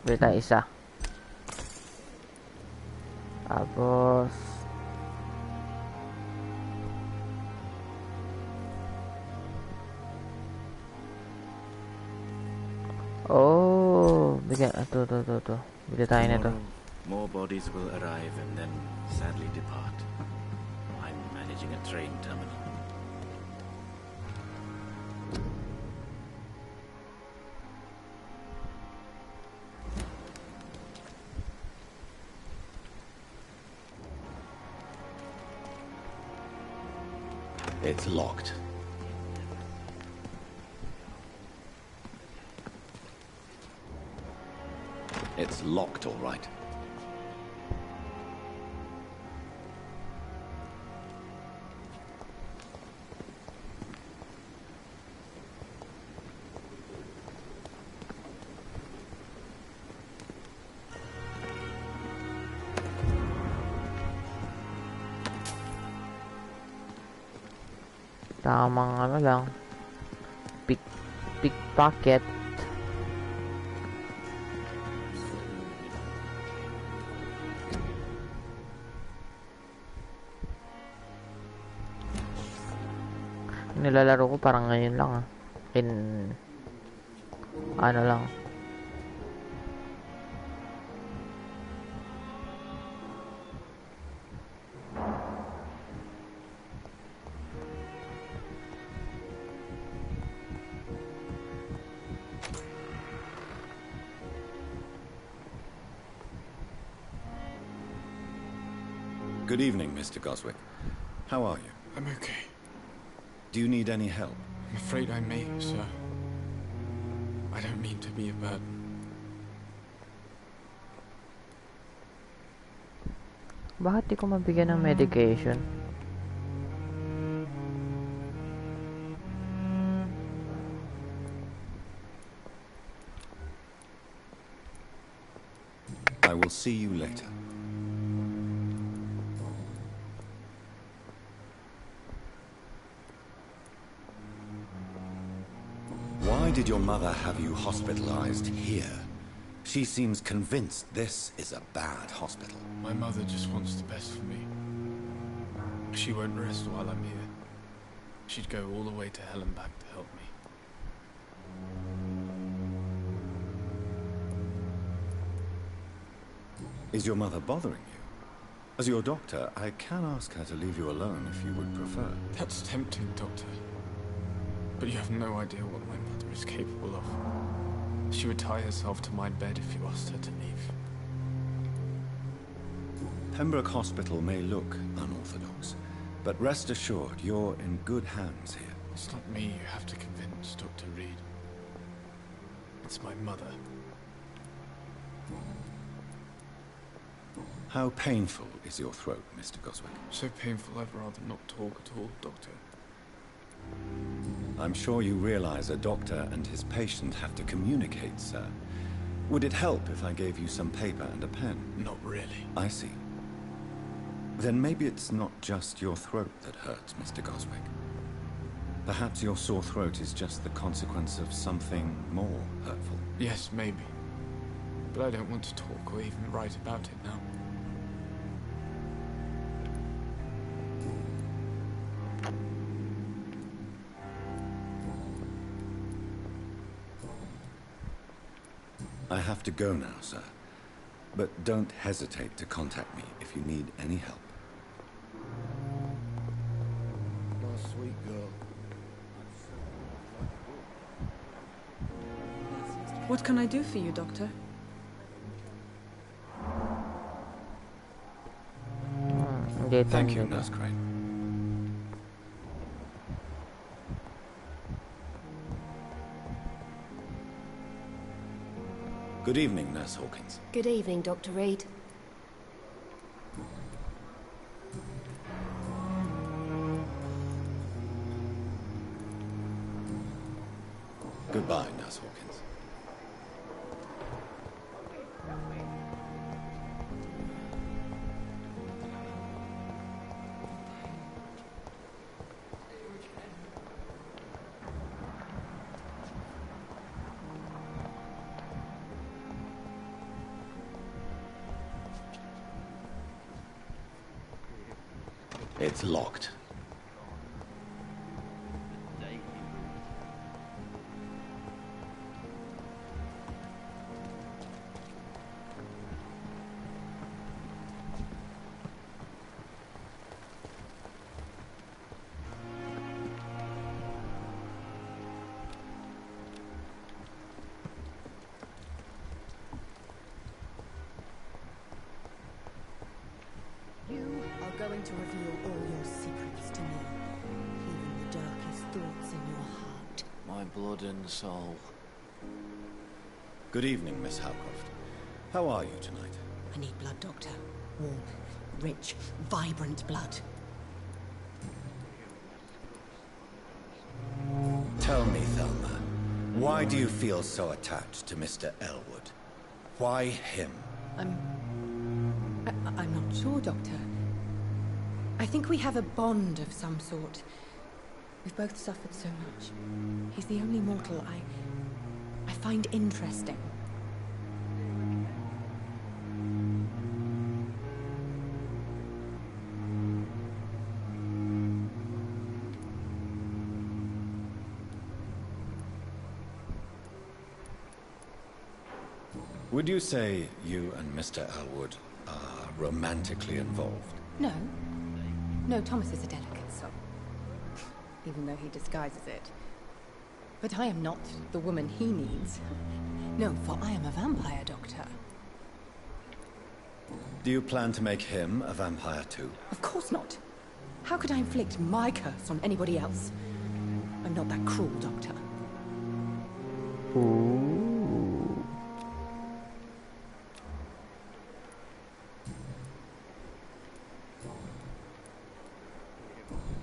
Bita isa. Tapos bigyan to. Bigyan tayo nito. More bodies will arrive and then sadly depart. I'm managing a train terminal. It's locked. It's locked, all right. Tamang ano lang. Pickpocket. Nilalaro ko parang ngayon lang ano lang. Good evening, Mr. Goswick. How are you? I'm okay. Do you need any help? I'm afraid I may, sir. I don't mean to be a burden. Bakit di ko mabigyan ng medication? I will see you later. Why did your mother have you hospitalized here? She seems convinced this is a bad hospital. My mother just wants the best for me. She won't rest while I'm here. She'd go all the way to hell and back to help me. Is your mother bothering you? As your doctor, I can ask her to leave you alone if you would prefer. That's tempting, Doctor. But you have no idea what my mother is capable of. She would tie herself to my bed if you asked her to leave. Pembroke Hospital may look unorthodox, but rest assured, you're in good hands here. It's not me you have to convince, Dr. Reed. It's my mother. How painful is your throat, Mr. Goswick? So painful I'd rather not talk at all, Doctor. I'm sure you realize a doctor and his patient have to communicate, sir. Would it help if I gave you some paper and a pen? Not really. I see. Then maybe it's not just your throat that hurts, Mr. Goswick. Perhaps your sore throat is just the consequence of something more hurtful. Yes, maybe. But I don't want to talk or even write about it now. I have to go now, sir. But don't hesitate to contact me if you need any help. My sweet girl. What can I do for you, Doctor? Thank you, Nurse Crane. Good evening, Nurse Hawkins. Good evening, Dr. Reed. Goodbye, Nurse Hawkins. It's locked. You are going to reveal all your secrets to me, even the darkest thoughts in your heart. My blood and soul. Good evening, Miss Howcroft. How are you tonight? I need blood, Doctor. Warm, rich, vibrant blood. Tell me, Thelma, why do you feel so attached to Mr. Elwood? Why him? I'm not sure, Doctor. I think we have a bond of some sort. We've both suffered so much. He's the only mortal I find interesting. Would you say you and Mr. Elwood are romantically involved? No. No, Thomas is a delicate soul. Even though he disguises it. But I am not the woman he needs. No, for I am a vampire, Doctor. Do you plan to make him a vampire too? Of course not. How could I inflict my curse on anybody else? I'm not that cruel, Doctor. Ooh.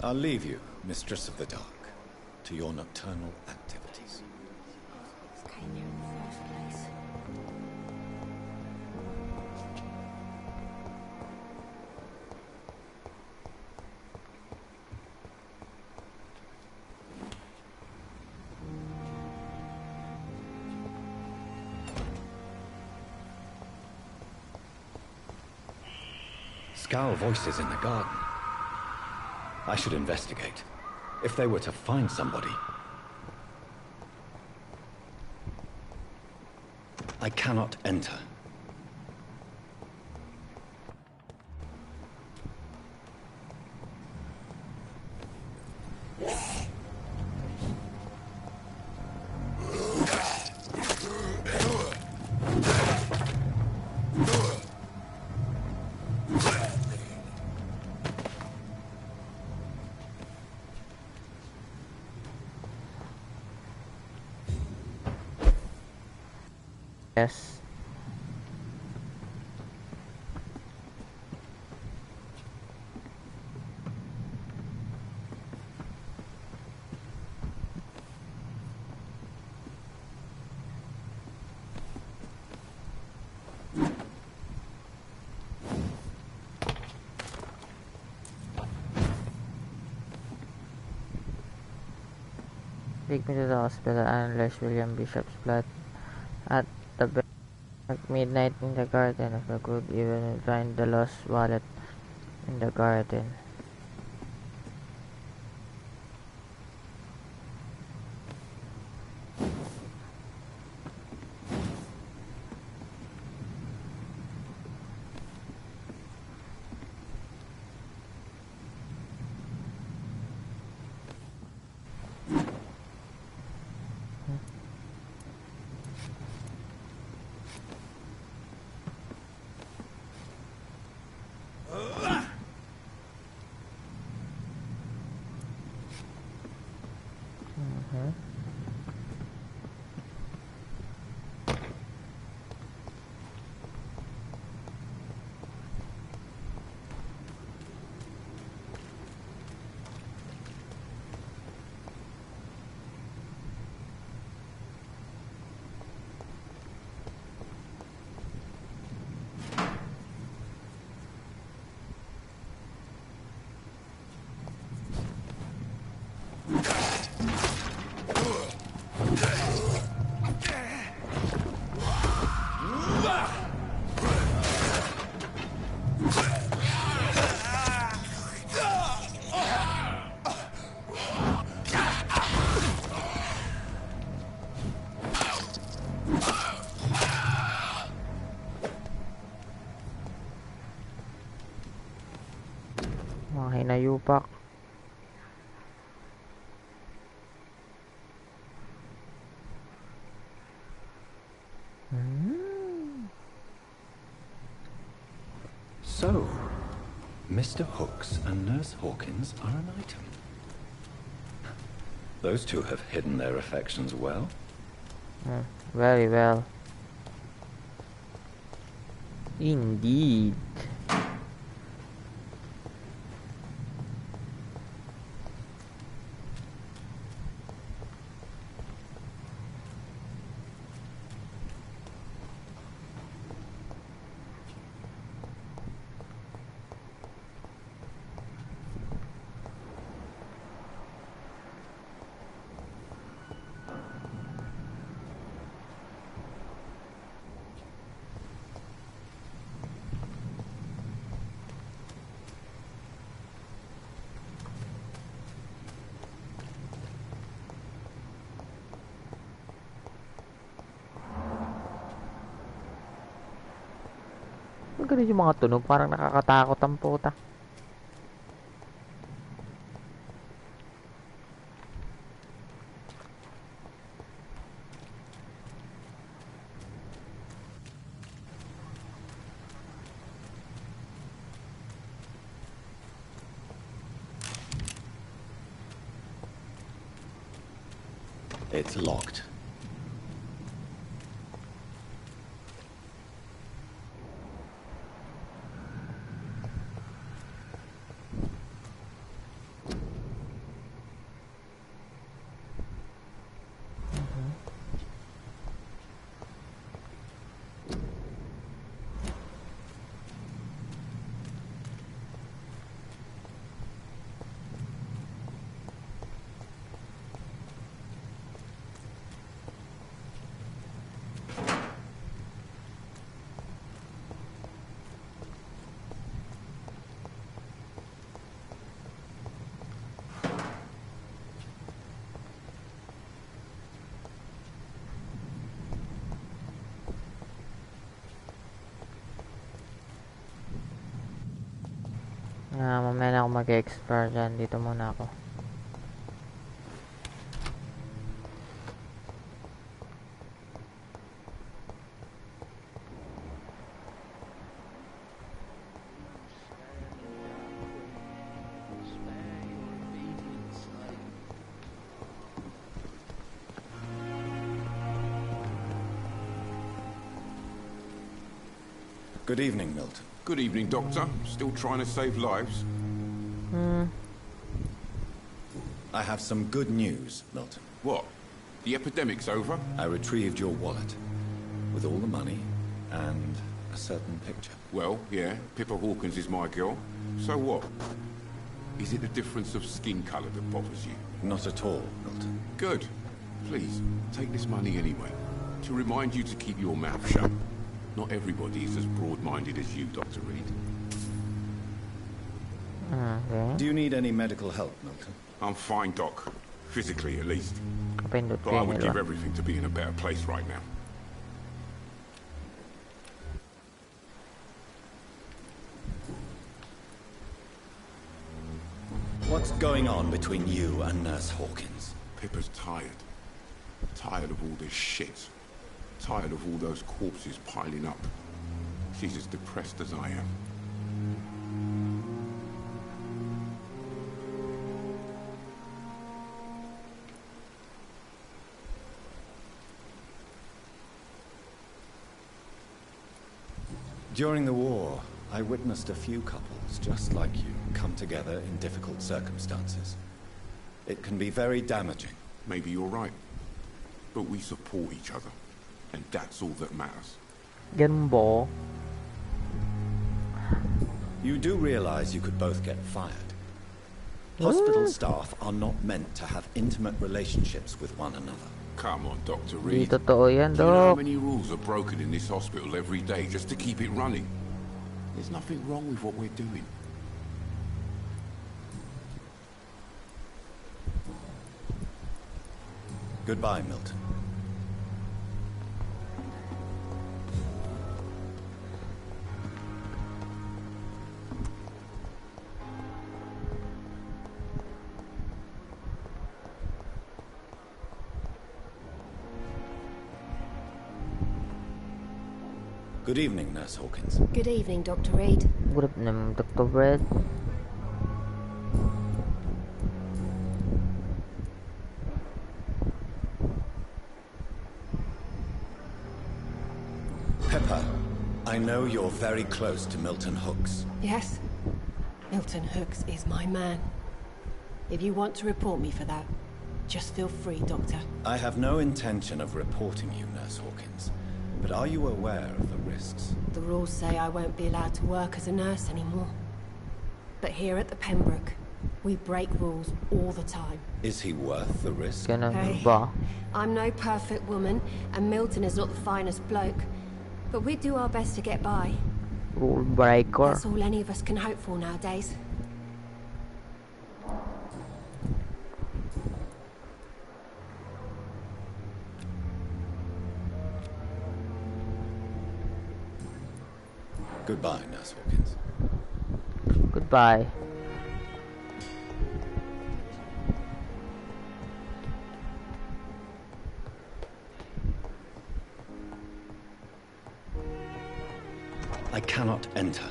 I'll leave you, Mistress of the Dark, to your nocturnal activities. Came here in the first place. Scowl voices in the garden. I should investigate. If they were to find somebody... I cannot enter. Yes. Take me to the hospital, analyze William Bishop's blood at the bed at midnight in the garden. If I could even find the lost wallet in the garden. Mga hinayupak. So, Mr. Hooks and Nurse Hawkins are an item. Those two have hidden their affections well. Very well. Indeed. Ganun yung mga tunog, parang nakakatakot ang puta. It's locked. Mamaya na ako mag-explore dyan. Dito muna ako. Good evening, Milton. Good evening, Doctor. Still trying to save lives? I have some good news, Milton. What? The epidemic's over? I retrieved your wallet with all the money and a certain picture. Well, yeah, Pippa Hawkins is my girl. So what? Is it the difference of skin colour that bothers you? Not at all, Milton. Good. Please, take this money anyway. To remind you to keep your mouth shut. Not everybody is as broad-minded as you, Dr. Reed. Okay. Do you need any medical help, Milton? I'm fine, Doc. Physically, at least. Kapindot But I kayo would nila. give everything to be in a better place right now. What's going on between you and Nurse Hawkins? Pippa's tired. Tired of all this shit. Tired of all those corpses piling up. She's as depressed as I am. During the war, I witnessed a few couples just like you come together in difficult circumstances. It can be very damaging. Maybe you're right. But we support each other. And that's all that matters. Ganun ba? You do realize you could both get fired. Hospital staff are not meant to have intimate relationships with one another. Come on, Dr. Di Reed. totoo yan, Do you know how Doc. many rules are broken in this hospital every day just to keep it running? There's nothing wrong with what we're doing. Goodbye, Milton. Good evening, Nurse Hawkins. Good evening, Dr. Reed. Good evening, Dr. Red. Pepper, I know you're very close to Milton Hooks. Yes? Milton Hooks is my man. If you want to report me for that, just feel free, Doctor. I have no intention of reporting you, Nurse Hawkins. But are you aware of the risks? The rules say I won't be allowed to work as a nurse anymore. But here at the Pembroke, we break rules all the time. Is he worth the risk? Ganun Hey, ba? I'm no perfect woman, and Milton is not the finest bloke. But we do our best to get by. Rule breaker. That's all any of us can hope for nowadays. Goodbye, Nurse Hawkins. Goodbye. I cannot enter.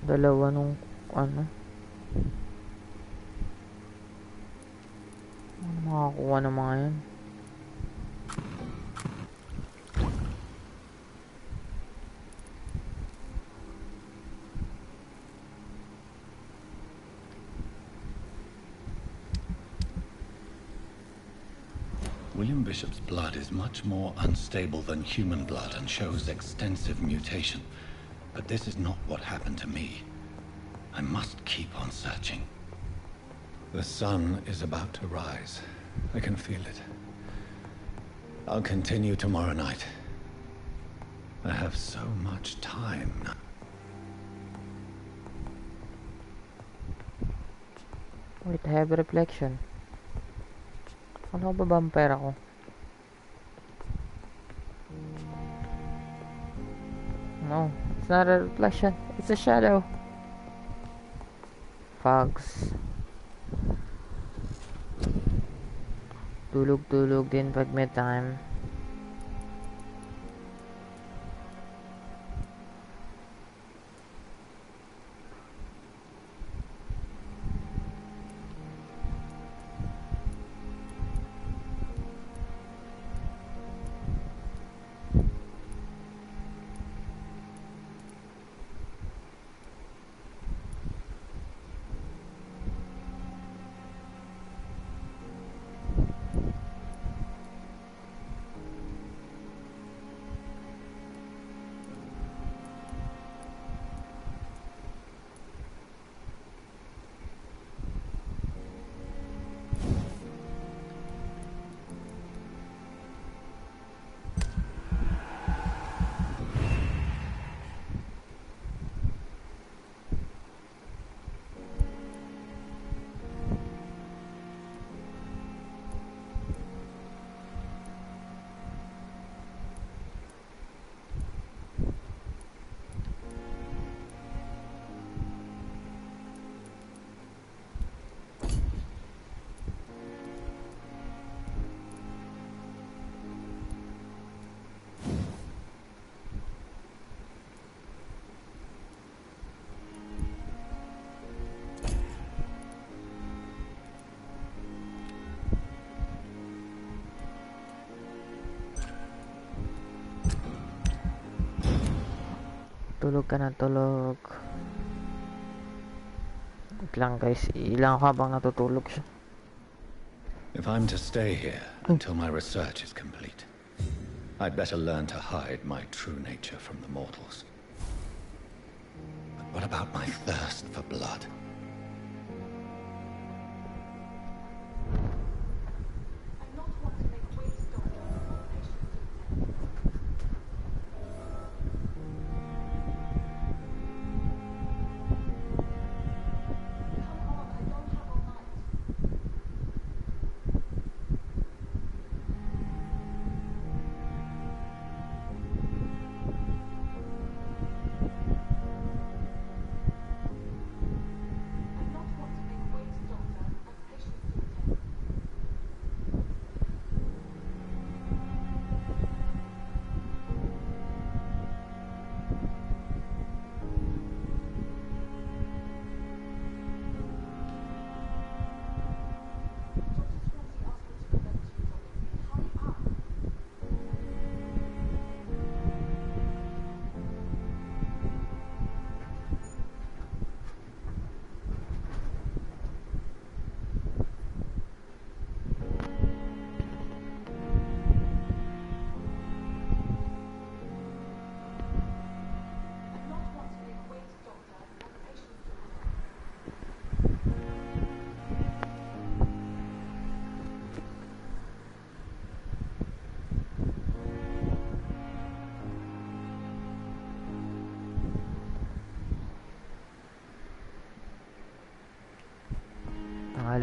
Dalawa nung ano. Ano makakuha ng mga yan? William Bishop's blood is much more unstable than human blood and shows extensive mutation. But this is not what happened to me. I must keep on searching. The sun is about to rise. I can feel it. I'll continue tomorrow night. I have so much time now. Wait, I have a reflection. Ano ba vampire ako? No, it's not a reflection. It's a shadow. Fogs. Tulog-tulog din pag may time. Tulog ka na, tulog. Wait lang guys, ilang ka bang natutulog siya? If I'm to stay here until my research is complete, I'd better learn to hide my true nature from the mortals. But what about my thirst for blood?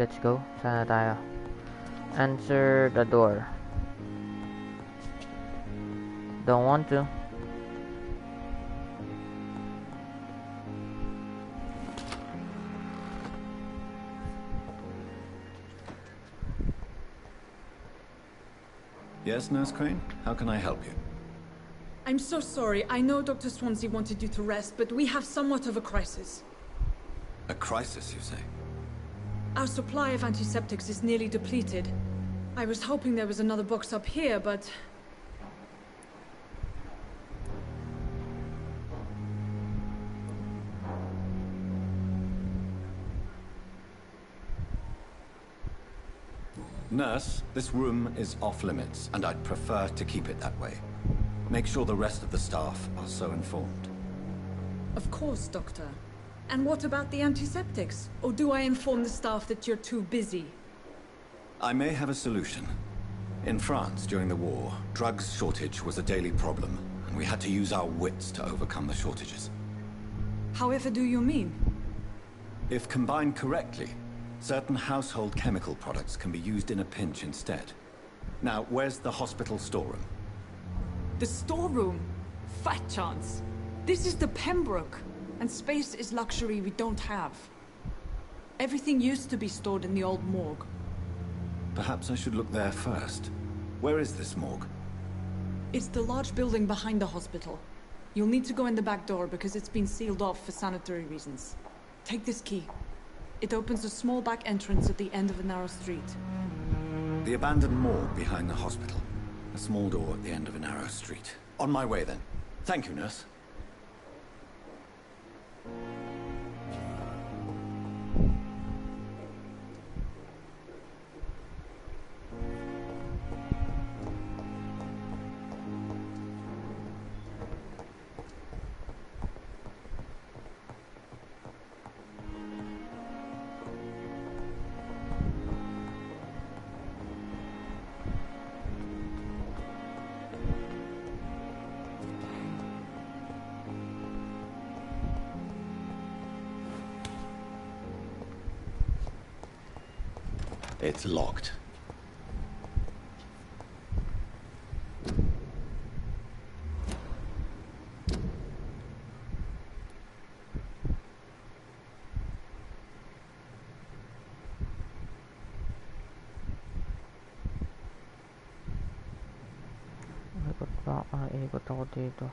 Let's go. Sana tayo. Answer the door. Don't want to. Yes, Nurse Crane? How can I help you? I'm so sorry. I know Dr. Swansea wanted you to rest, but we have somewhat of a crisis. A crisis, you say? Our supply of antiseptics is nearly depleted. I was hoping there was another box up here, but... Nurse, this room is off limits, and I'd prefer to keep it that way. Make sure the rest of the staff are so informed. Of course, Doctor. And what about the antiseptics? Or do I inform the staff that you're too busy? I may have a solution. In France, during the war, drugs shortage was a daily problem, and we had to use our wits to overcome the shortages. However do you mean? If combined correctly, certain household chemical products can be used in a pinch instead. Now, where's the hospital storeroom? The storeroom? Fat chance. This is the Pembroke, and space is luxury we don't have. Everything used to be stored in the old morgue. Perhaps I should look there first. Where is this morgue? It's the large building behind the hospital. You'll need to go in the back door because it's been sealed off for sanitary reasons. Take this key. It opens a small back entrance at the end of a narrow street. The abandoned morgue behind the hospital. A small door at the end of a narrow street. On my way then. Thank you, nurse. It's locked. Ikot ako dito.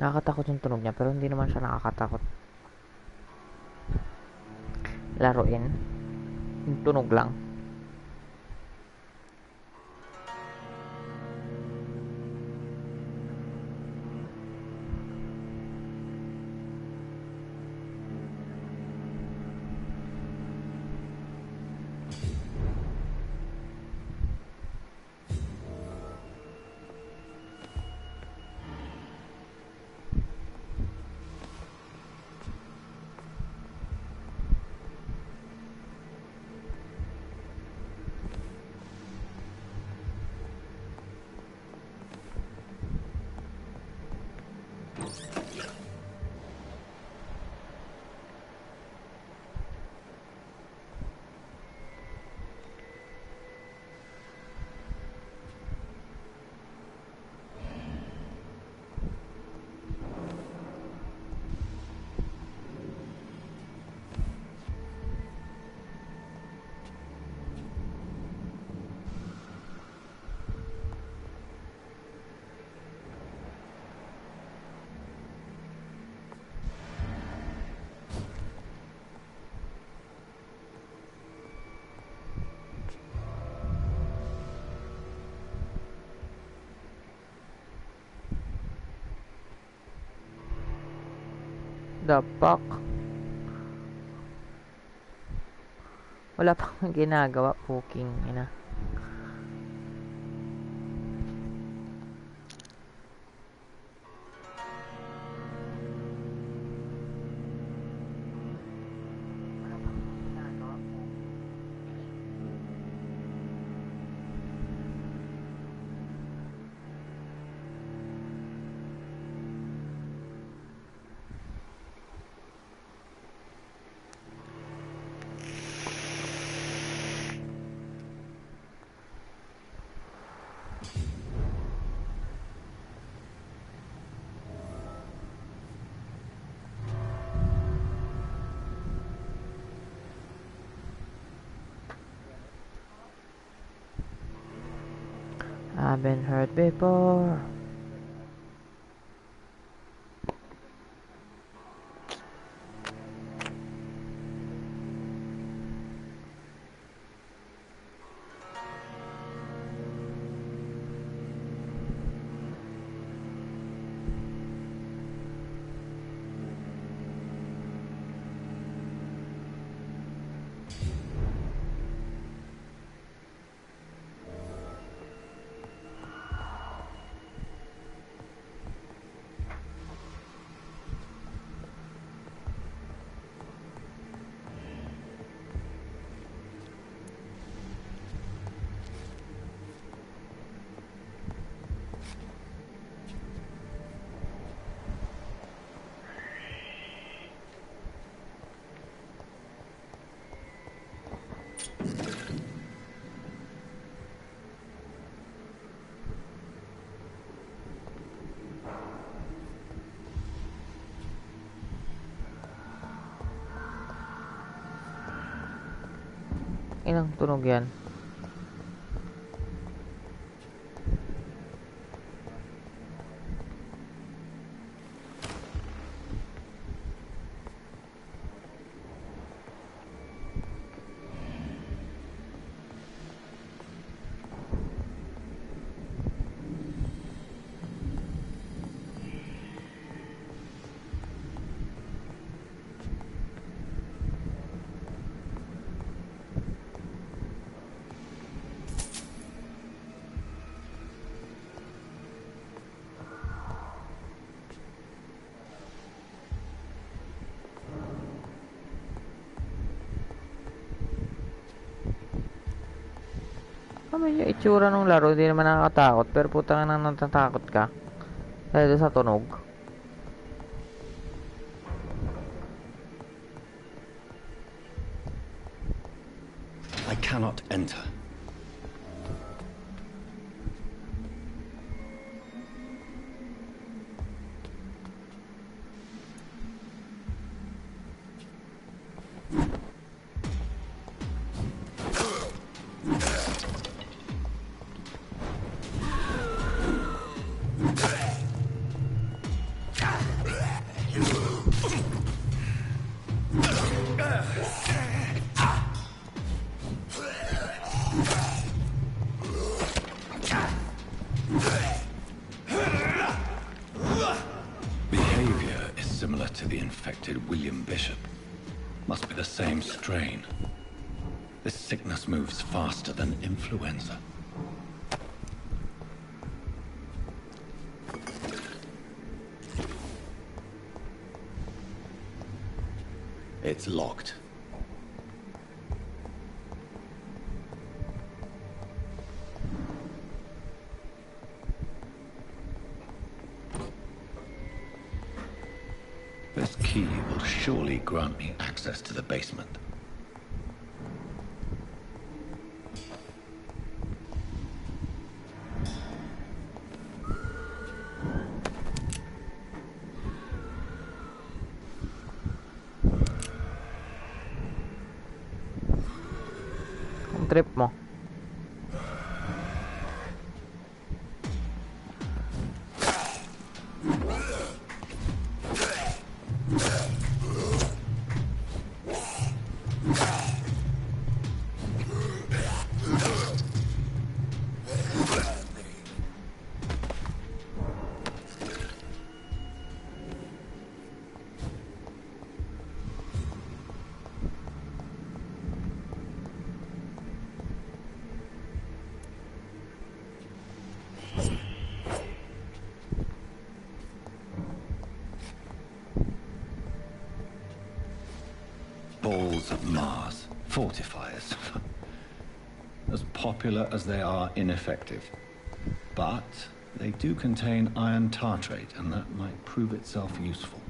Nakakatakot yung tunog niya, pero hindi naman siya nakakatakot laruin. Yung tunog lang. The fuck? Wala pang ginagawa, puking ina. I've been hurt before. Inang tunog yan. Ano yung itsura ng laro, hindi naman nakakatakot, pero putang nang natatakot ka dahil sa tunog. I cannot enter. Must be the same strain. This sickness moves faster than influenza. It's locked. This key will surely grant me access to the basement. Ang trip mo. Balls of Mars, fortifiers. As popular as they are ineffective. But they do contain iron tartrate, and that might prove itself useful.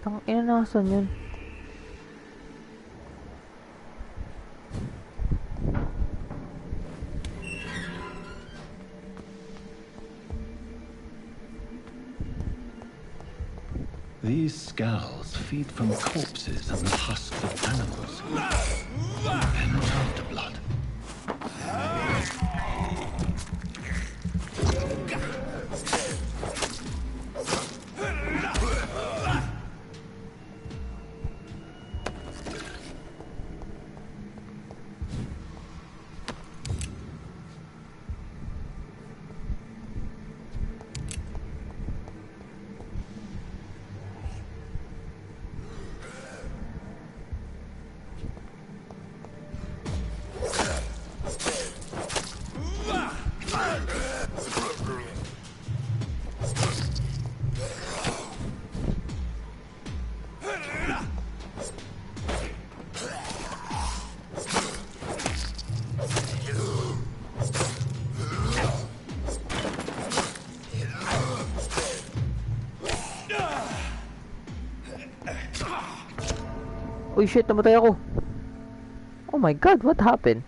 Tang ina, nasan yun? These skulls feed from corpses and the husks of animals. And after blood. Uy, shit, namatay ako. Oh my god, what happened?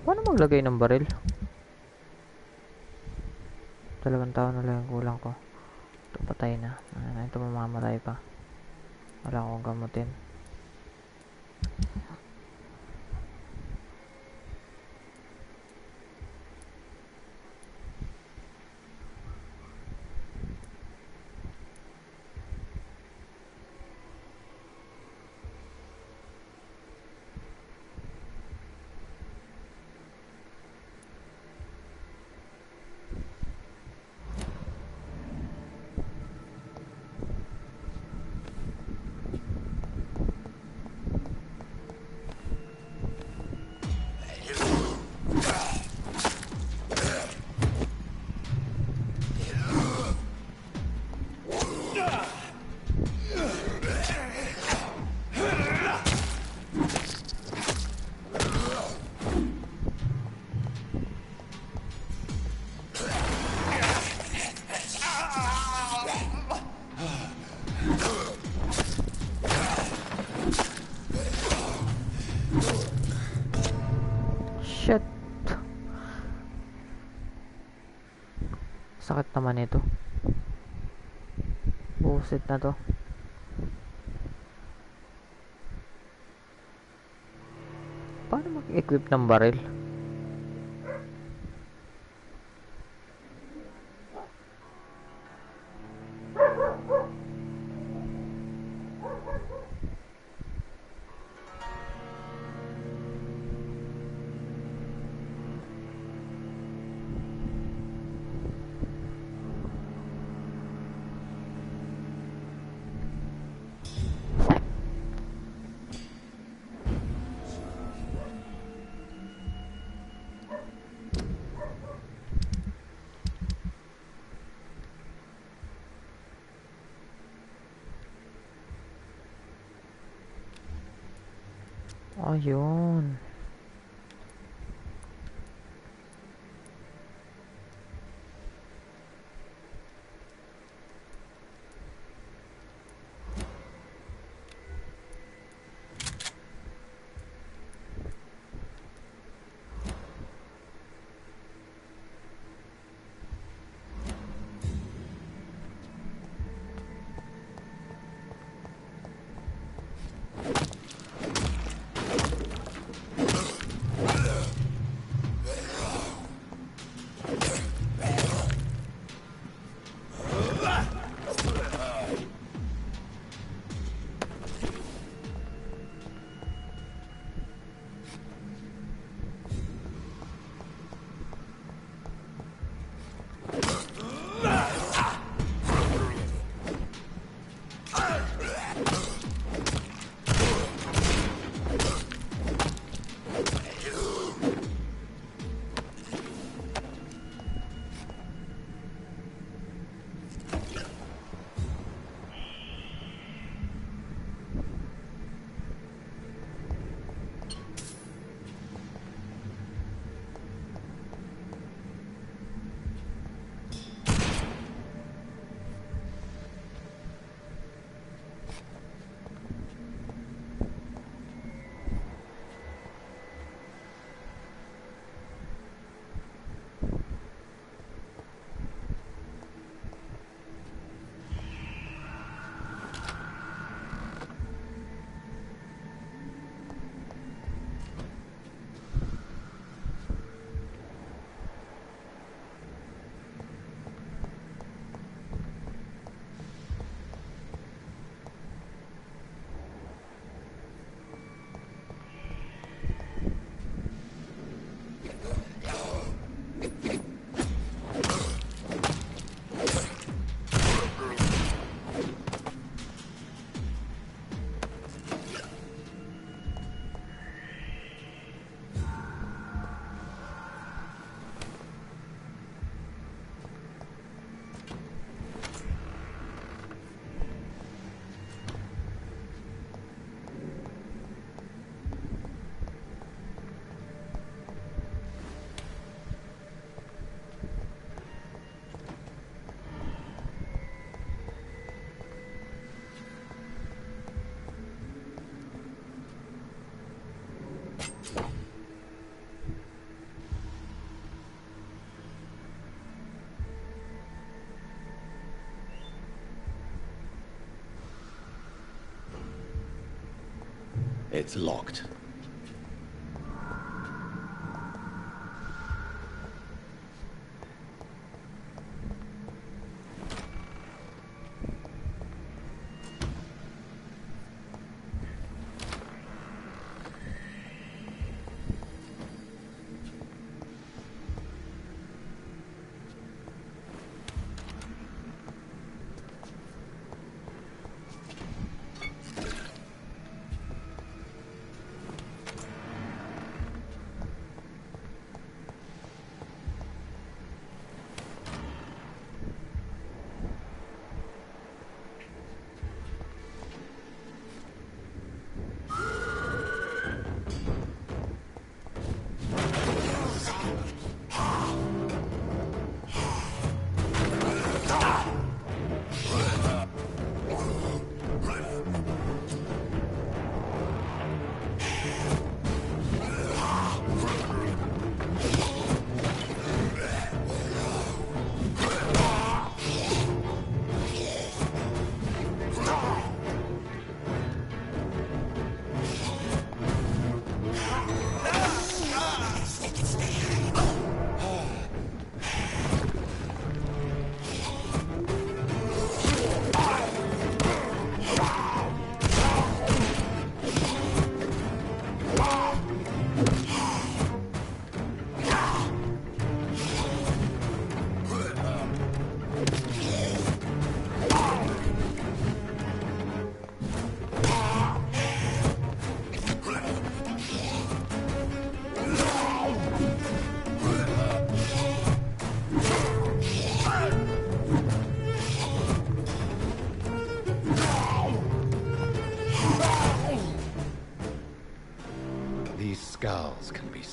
Paano maglagay ng baril? Dalawang tao na lang yung kulang ko. Ito patay na. Ito mamamatay pa. Wala akong gamutin. Shit! Sakit naman ito. Buset na to. Paano mag-equip ng baril? Ayun. It's locked.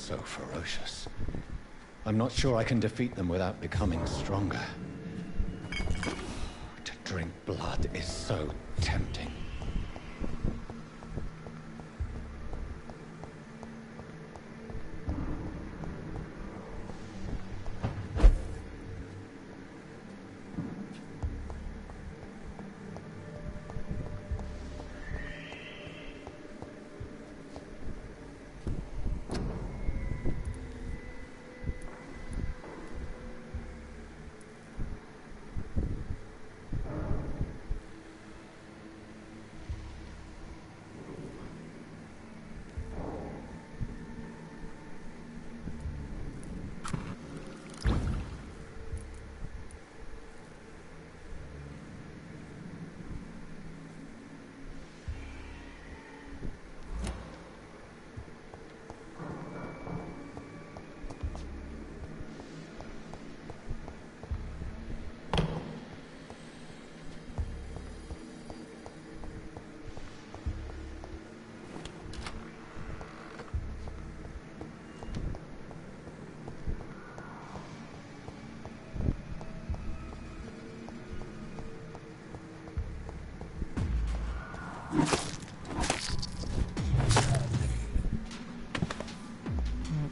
so ferocious. I'm not sure I can defeat them without becoming stronger. To drink blood is so tempting.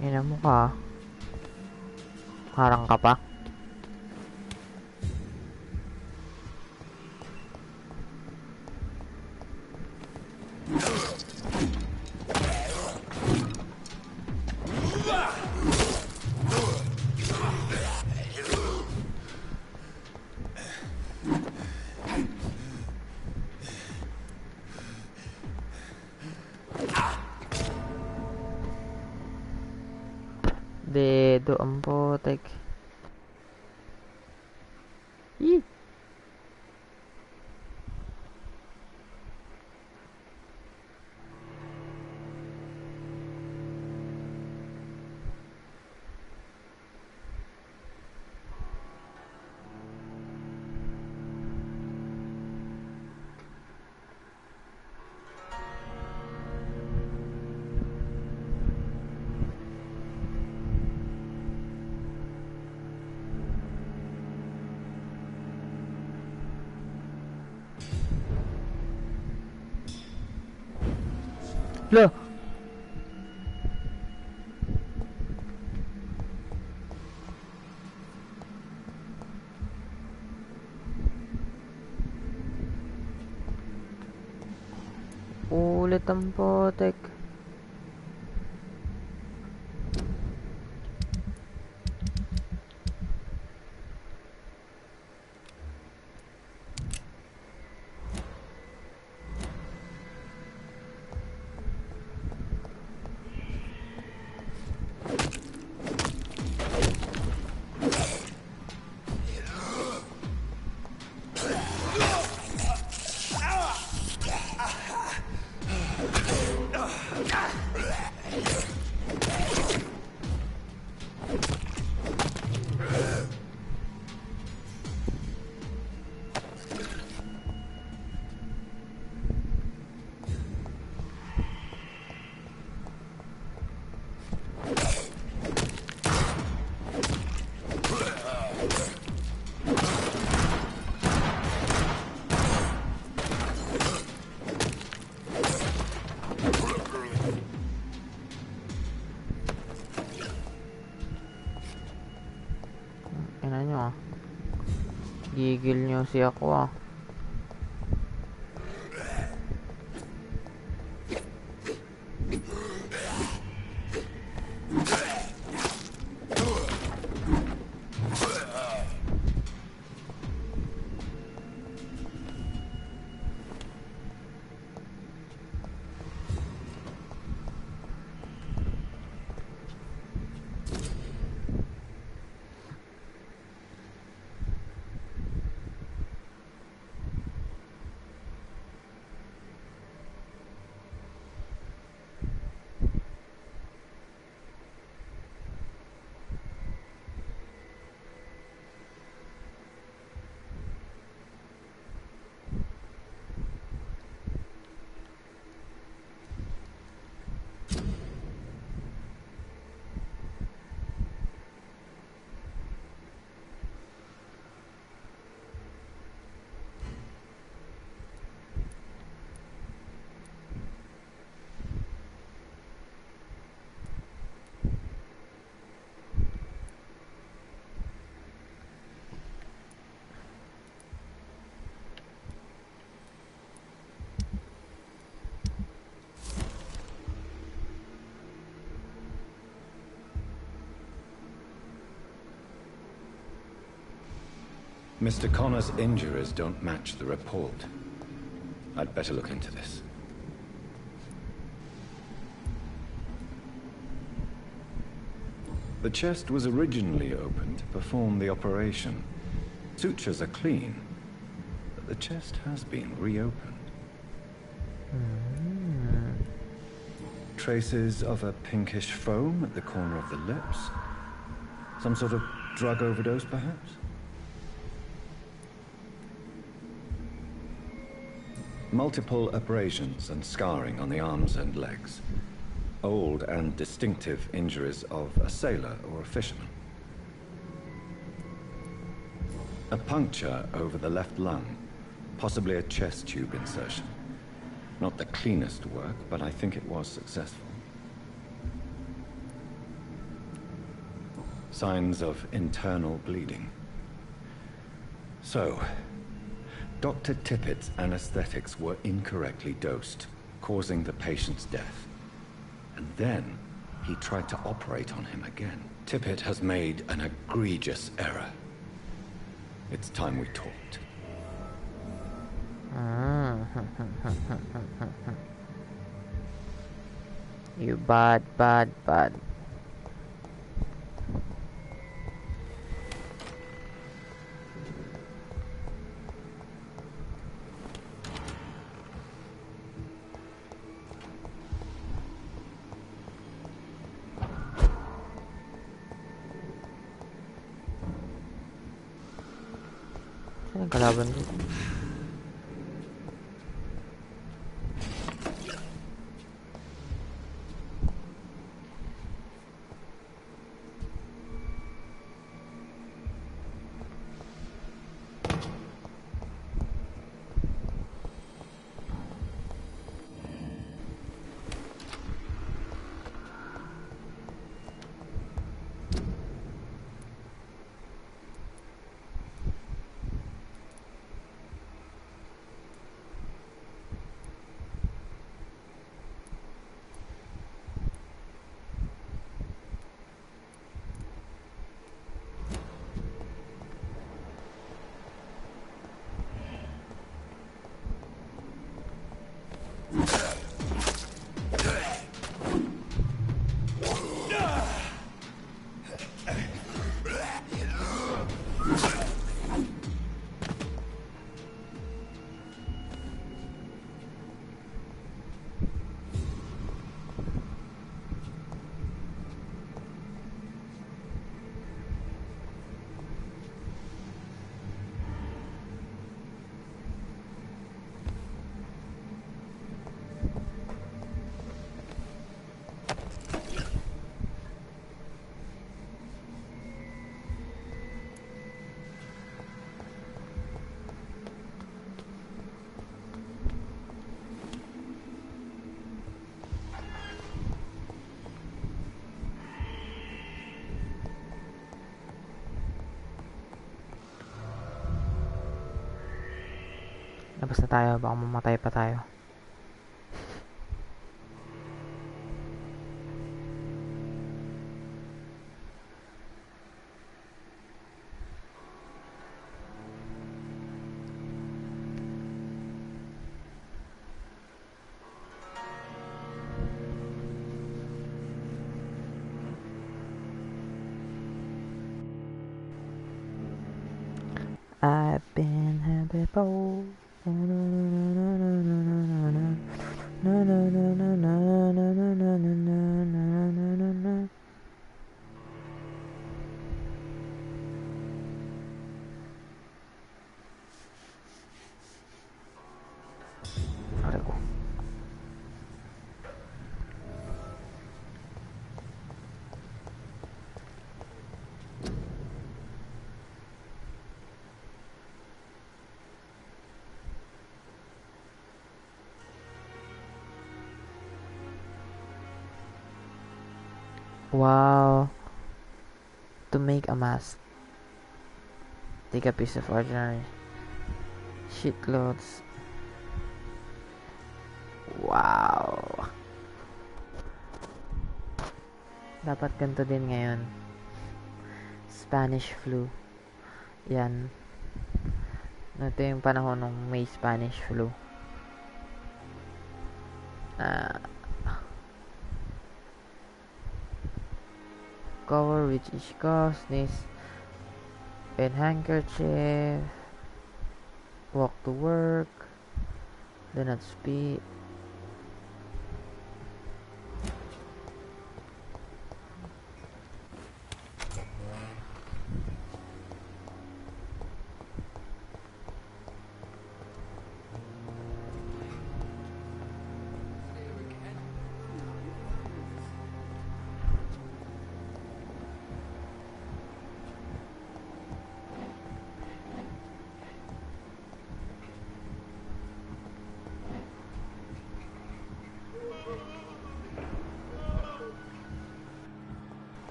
Ina mo ka. Harang ka pa. Dedo ang putik. Yee! Loh. Ulit ang putik. Ina nyo ah. Gigil nyo si ako ah. Mr. Connor's injuries don't match the report. I'd better look into this. The chest was originally opened to perform the operation. Sutures are clean, but the chest has been reopened. Traces of a pinkish foam at the corner of the lips. Some sort of drug overdose, perhaps? Multiple abrasions and scarring on the arms and legs. Old and distinctive injuries of a sailor or a fisherman. A puncture over the left lung, possibly a chest tube insertion. Not the cleanest work, but I think it was successful. Signs of internal bleeding. So, Dr. Tippett's anesthetics were incorrectly dosed, causing the patient's death. And then, he tried to operate on him again. Tippett has made an egregious error. It's time we talked. You bad. Saan ang kalaban ko? Labas na tayo, baka mamatay pa tayo. I've been here before. Wow. To make a mask, take a piece of ordinary sheet clothes. Wow. Dapat ganito din ngayon. Spanish flu. Yan. Ito yung panahon ng may Spanish flu. Cover with each cough, sneeze, and handkerchief. Walk to work. Do not speak.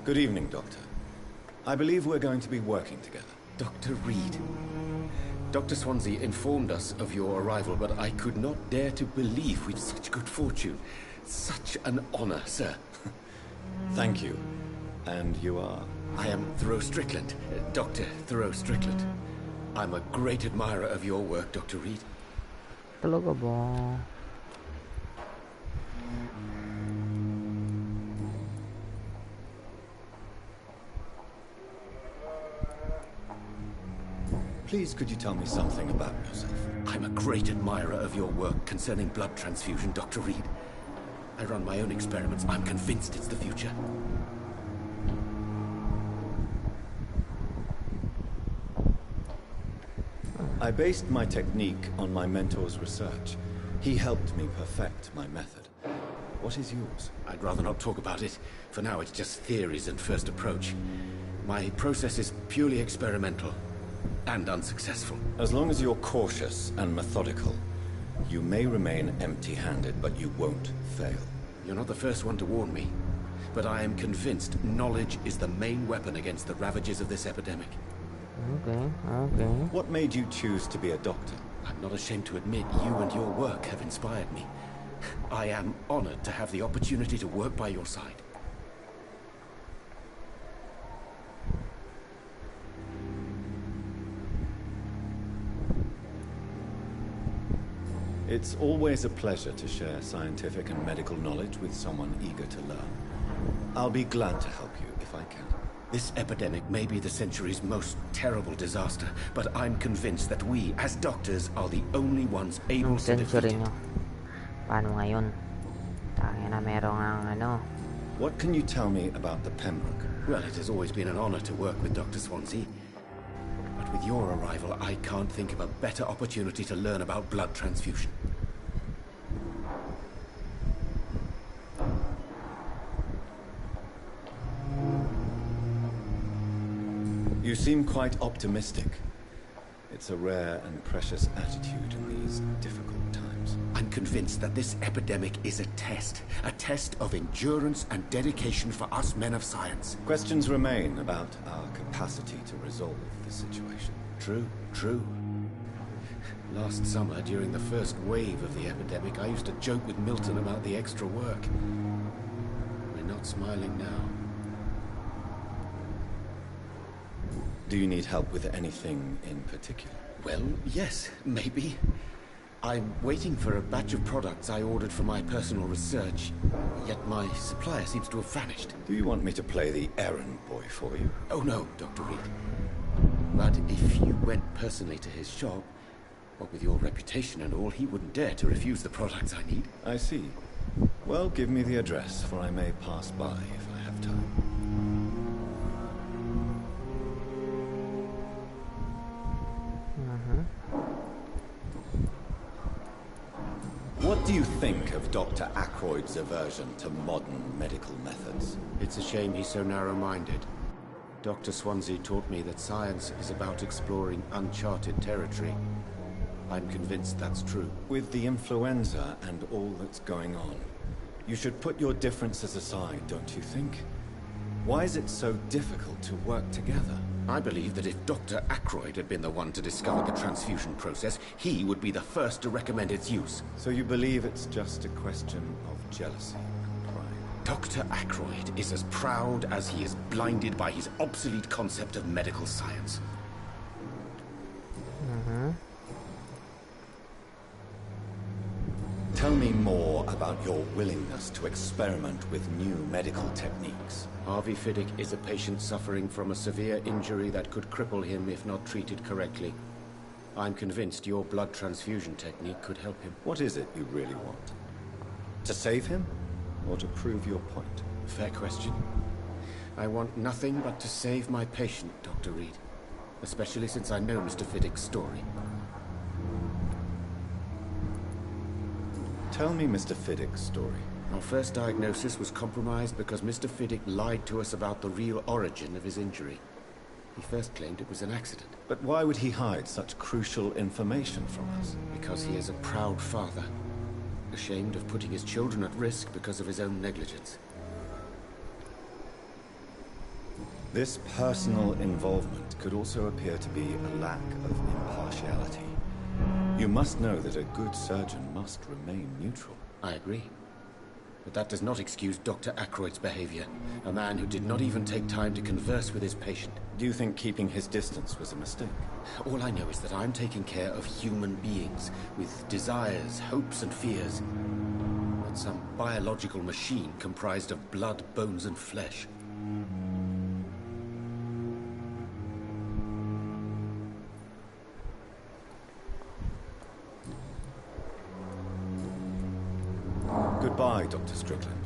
Good evening, Doctor. I believe we're going to be working together. Dr. Reed. Dr. Swansea informed us of your arrival, but I could not dare to believe we'd such good fortune. Such an honor, sir. Thank you. And you are? I am Thoreau Strickland, Dr. Thoreau Strickland. I'm a great admirer of your work, Dr. Reed. Talaga ba? Please, could you tell me something about yourself? I'm a great admirer of your work concerning blood transfusion, Dr. Reed. I run my own experiments. I'm convinced it's the future. I based my technique on my mentor's research. He helped me perfect my method. What is yours? I'd rather not talk about it. For now, it's just theories and first approach. My process is purely experimental and unsuccessful. As long as you're cautious and methodical, you may remain empty-handed, but you won't fail. You're not the first one to warn me, but I am convinced knowledge is the main weapon against the ravages of this epidemic. Okay. What made you choose to be a doctor? I'm not ashamed to admit you and your work have inspired me. I am honored to have the opportunity to work by your side. It's always a pleasure to share scientific and medical knowledge with someone eager to learn. I'll be glad to help you if I can. This epidemic may be the century's most terrible disaster, but I'm convinced that we, as doctors, are the only ones able to defeat it. Paano ngayon? Tangina, merong ano. What can you tell me about the Pembroke? Well, it has always been an honor to work with Dr. Swansea. But with your arrival, I can't think of a better opportunity to learn about blood transfusion. You seem quite optimistic. It's a rare and precious attitude in these difficult times. I'm convinced that this epidemic is a test of endurance and dedication for us men of science. Questions remain about our capacity to resolve the situation. True. Last summer, during the first wave of the epidemic, I used to joke with Milton about the extra work. We're not smiling now. Do you need help with anything in particular? Well, yes, maybe. I'm waiting for a batch of products I ordered for my personal research, yet my supplier seems to have vanished. Do you want me to play the errand boy for you? Oh no, Dr. Reed. But if you went personally to his shop, what with your reputation and all, he wouldn't dare to refuse the products I need. I see. Well, give me the address, for I may pass by if I have time. What do you think of Dr. Ackroyd's aversion to modern medical methods? It's a shame he's so narrow-minded. Dr. Swansea taught me that science is about exploring uncharted territory. I'm convinced that's true. With the influenza and all that's going on, you should put your differences aside, don't you think? Why is it so difficult to work together? I believe that if Dr. Ackroyd had been the one to discover the transfusion process, he would be the first to recommend its use. So you believe it's just a question of jealousy and pride? Dr. Ackroyd is as proud as he is blinded by his obsolete concept of medical science. Tell me more about your willingness to experiment with new medical techniques. Harvey Fiddick is a patient suffering from a severe injury that could cripple him if not treated correctly. I'm convinced your blood transfusion technique could help him. What is it you really want? To save him? Or to prove your point? Fair question. I want nothing but to save my patient, Dr. Reed. Especially since I know Mr. Fiddick's story. Tell me Mr. Fiddick's story. Our first diagnosis was compromised because Mr. Fiddick lied to us about the real origin of his injury. He first claimed it was an accident. But why would he hide such crucial information from us? Because he is a proud father, ashamed of putting his children at risk because of his own negligence. This personal involvement could also appear to be a lack of impartiality. You must know that a good surgeon must remain neutral. I agree. But that does not excuse Dr. Ackroyd's behavior. A man who did not even take time to converse with his patient. Do you think keeping his distance was a mistake? All I know is that I'm taking care of human beings with desires, hopes, and fears. Not some biological machine comprised of blood, bones, and flesh. Goodbye, Dr. Strickland.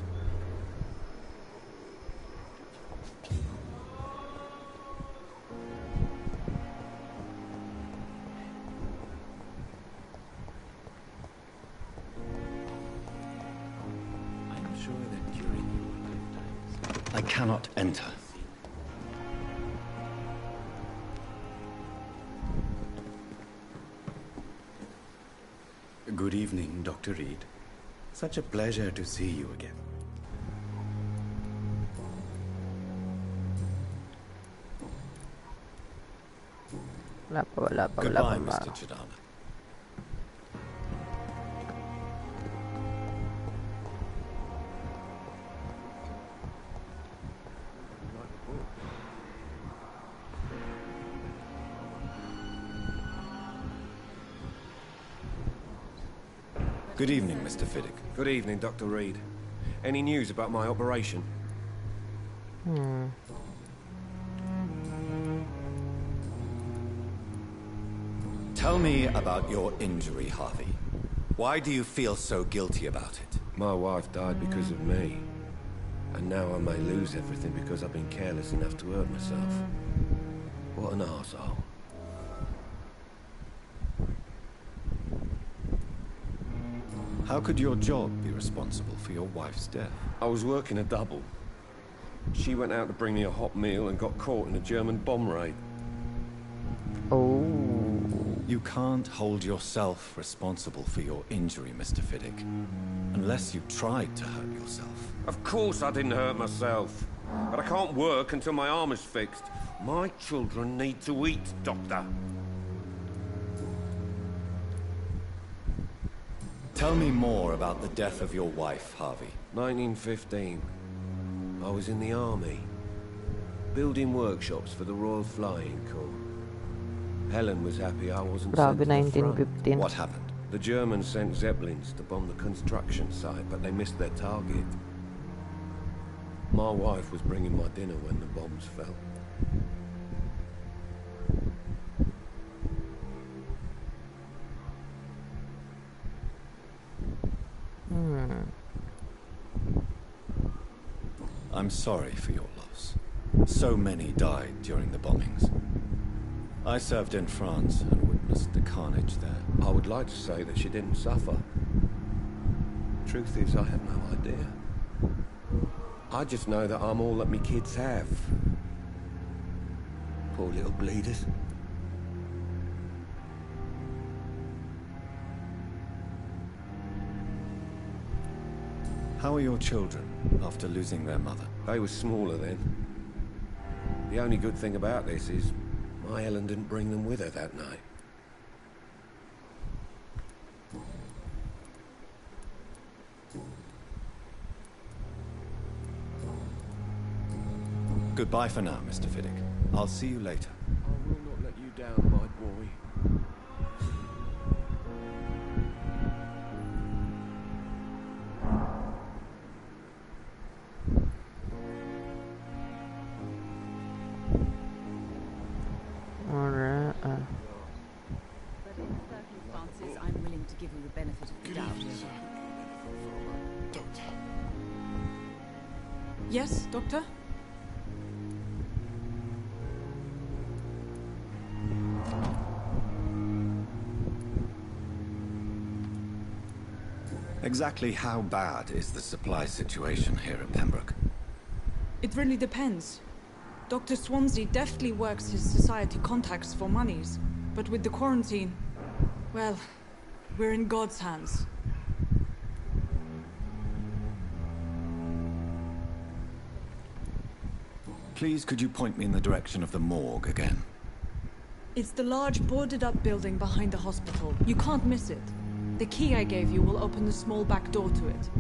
I'm sure that during your lifetimes... I cannot enter. Good evening, Dr. Reed. Such a pleasure to see you again. Goodbye, Mr. Chidana. Good evening, Mr. Fiddick. Good evening, Dr. Reed. Any news about my operation? Tell me about your injury, Harvey. Why do you feel so guilty about it? My wife died because of me. And now I may lose everything because I've been careless enough to hurt myself. What an arsehole. How could your job be responsible for your wife's death? I was working a double. She went out to bring me a hot meal and got caught in a German bomb raid. Oh. You can't hold yourself responsible for your injury, Mr. Fiddick. Unless you tried to hurt yourself. Of course I didn't hurt myself. But I can't work until my arm is fixed. My children need to eat, Doctor. Tell me more about the death of your wife, Harvey. 1915. I was in the army. Building workshops for the Royal Flying Corps. Helen was happy I wasn't sent to the front. 1915. What happened? The Germans sent Zeppelins to bomb the construction site, but they missed their target. My wife was bringing my dinner when the bombs fell. I'm sorry for your loss. So many died during the bombings. I served in France and witnessed the carnage there. I would like to say that she didn't suffer. Truth is, I have no idea. I just know that I'm all that me kids have. Poor little bleeders. How are your children after losing their mother? They were smaller then. The only good thing about this is my Helen didn't bring them with her that night. Goodbye for now, Mr. Fiddick. I'll see you later. I will not let you down, my boy. Alright. But in circumstances, I'm willing to give you the benefit of the doubt. Yes, Doctor? Exactly how bad is the supply situation here at Pembroke? It really depends. Dr. Swansea deftly works his society contacts for monies, but with the quarantine, well, we're in God's hands. Please, could you point me in the direction of the morgue again? It's the large boarded-up building behind the hospital. You can't miss it. The key I gave you will open the small back door to it.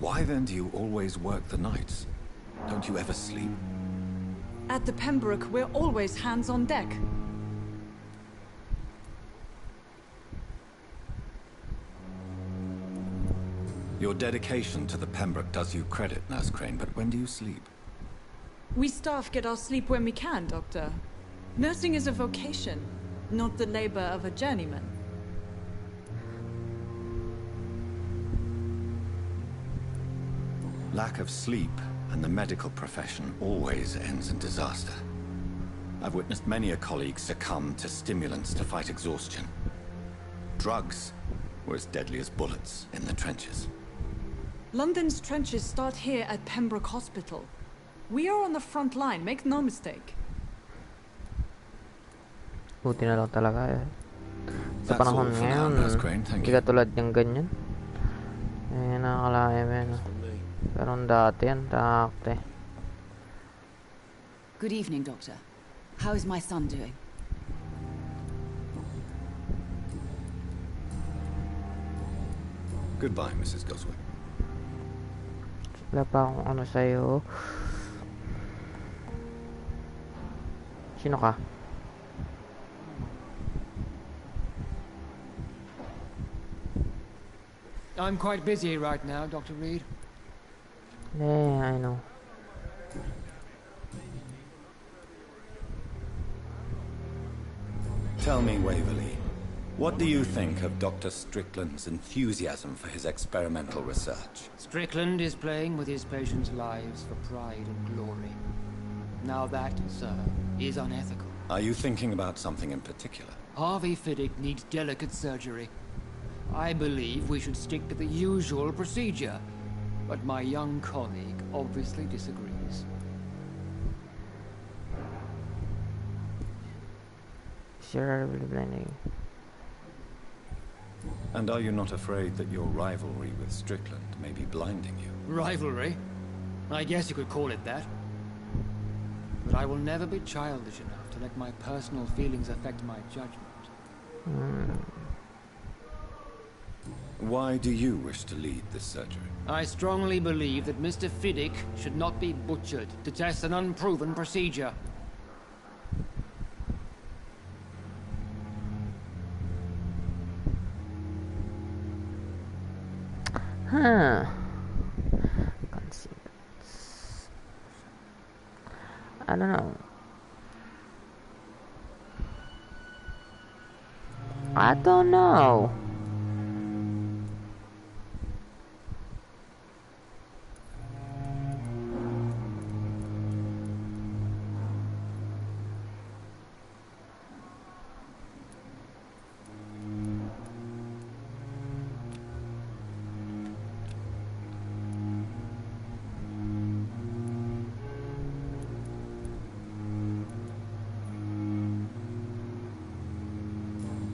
Why then do you always work the nights? Don't you ever sleep? At the Pembroke, we're always hands on deck. Your dedication to the Pembroke does you credit, Nurse Crane, but when do you sleep? We staff get our sleep when we can, Doctor. Nursing is a vocation, not the labor of a journeyman. Lack of sleep and the medical profession always ends in disaster. I've witnessed many a colleague succumb to stimulants to fight exhaustion. Drugs were as deadly as bullets in the trenches. London's trenches start here at Pembroke Hospital. We are on the front line, make no mistake. Buti na lang talaga eh. Sa That's panahon all for now, ngayon, Nurse Crane. Thank hindi you. katulad ng ganyan. Eh, nakakalaya mo yun. Pero dati yan, takte. Good evening, Doctor. How is my son doing? Goodbye, Mrs. Goswick. Wala pa akong ano sa'yo. Sino ka? I'm quite busy right now, Dr. Reed. Yeah, I know. Tell me, Waverley, what do you think of Dr. Strickland's enthusiasm for his experimental research? Strickland is playing with his patients' lives for pride and glory. Now that, sir, is unethical. Are you thinking about something in particular? Harvey Fiddick needs delicate surgery. I believe we should stick to the usual procedure, but my young colleague obviously disagrees. You're really blinding. And are you not afraid that your rivalry with Strickland may be blinding you? Rivalry? I guess you could call it that. But I will never be childish enough to let my personal feelings affect my judgment. Why do you wish to lead this surgery? I strongly believe that Mr. Fiddick should not be butchered to test an unproven procedure. Huh. I don't know. I don't know.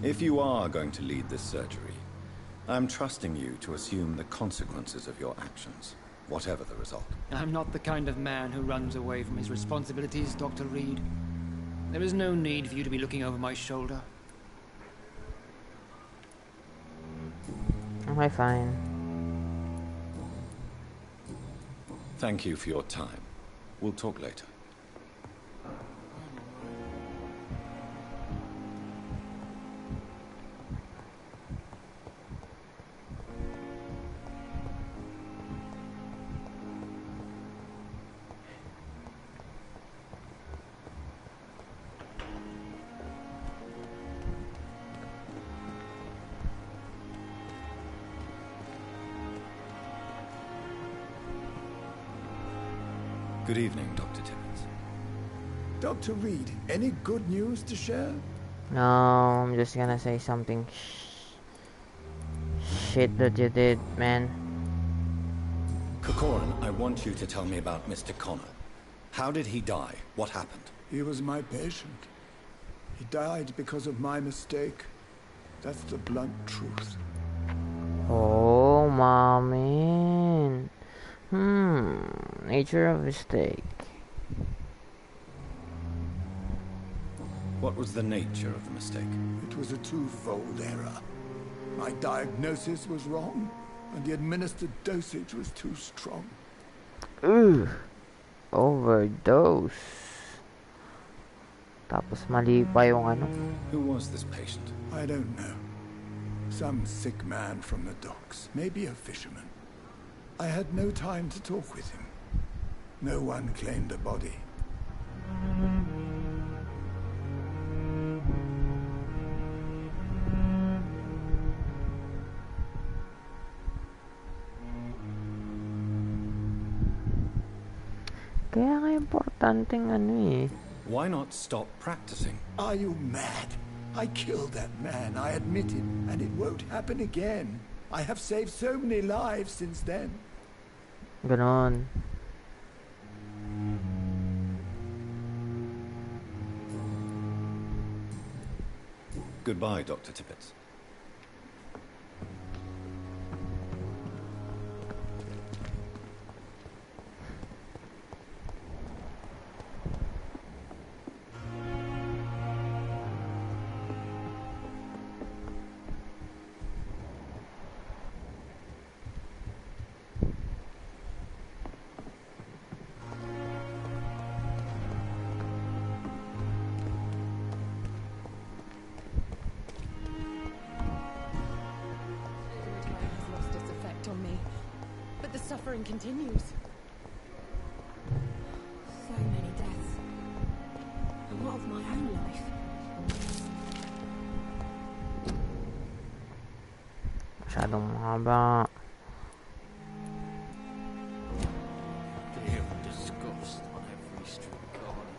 If you are going to lead this surgery, I'm trusting you to assume the consequences of your actions, whatever the result. I'm not the kind of man who runs away from his responsibilities, Dr. Reed. There is no need for you to be looking over my shoulder. Am I fine? Thank you for your time. We'll talk later. Good evening, Dr. Tippett. Dr. Reed, any good news to share? No, I'm just gonna say something shit that you did, man. Corcoran, I want you to tell me about Mr. Connor. How did he die? What happened? He was my patient. He died because of my mistake. That's the blunt truth. Oh, man. Nature of mistake. What was the nature of the mistake? It was a twofold error. My diagnosis was wrong, and the administered dosage was too strong. Ugh. Overdose. Tapos mali pa yung ano. Who was this patient? I don't know. Some sick man from the docks. Maybe a fisherman. I had no time to talk with him. No one claimed a body. Kaya nga importanteng ano eh. Why not stop practicing? Are you mad? I killed that man, I admit it, and it won't happen again. I have saved so many lives since then. Ganon. Goodbye, Dr. Tippett. Suffering continues. So many deaths. And what of my own life? Masyadong mahaba. Disgust on every street corner.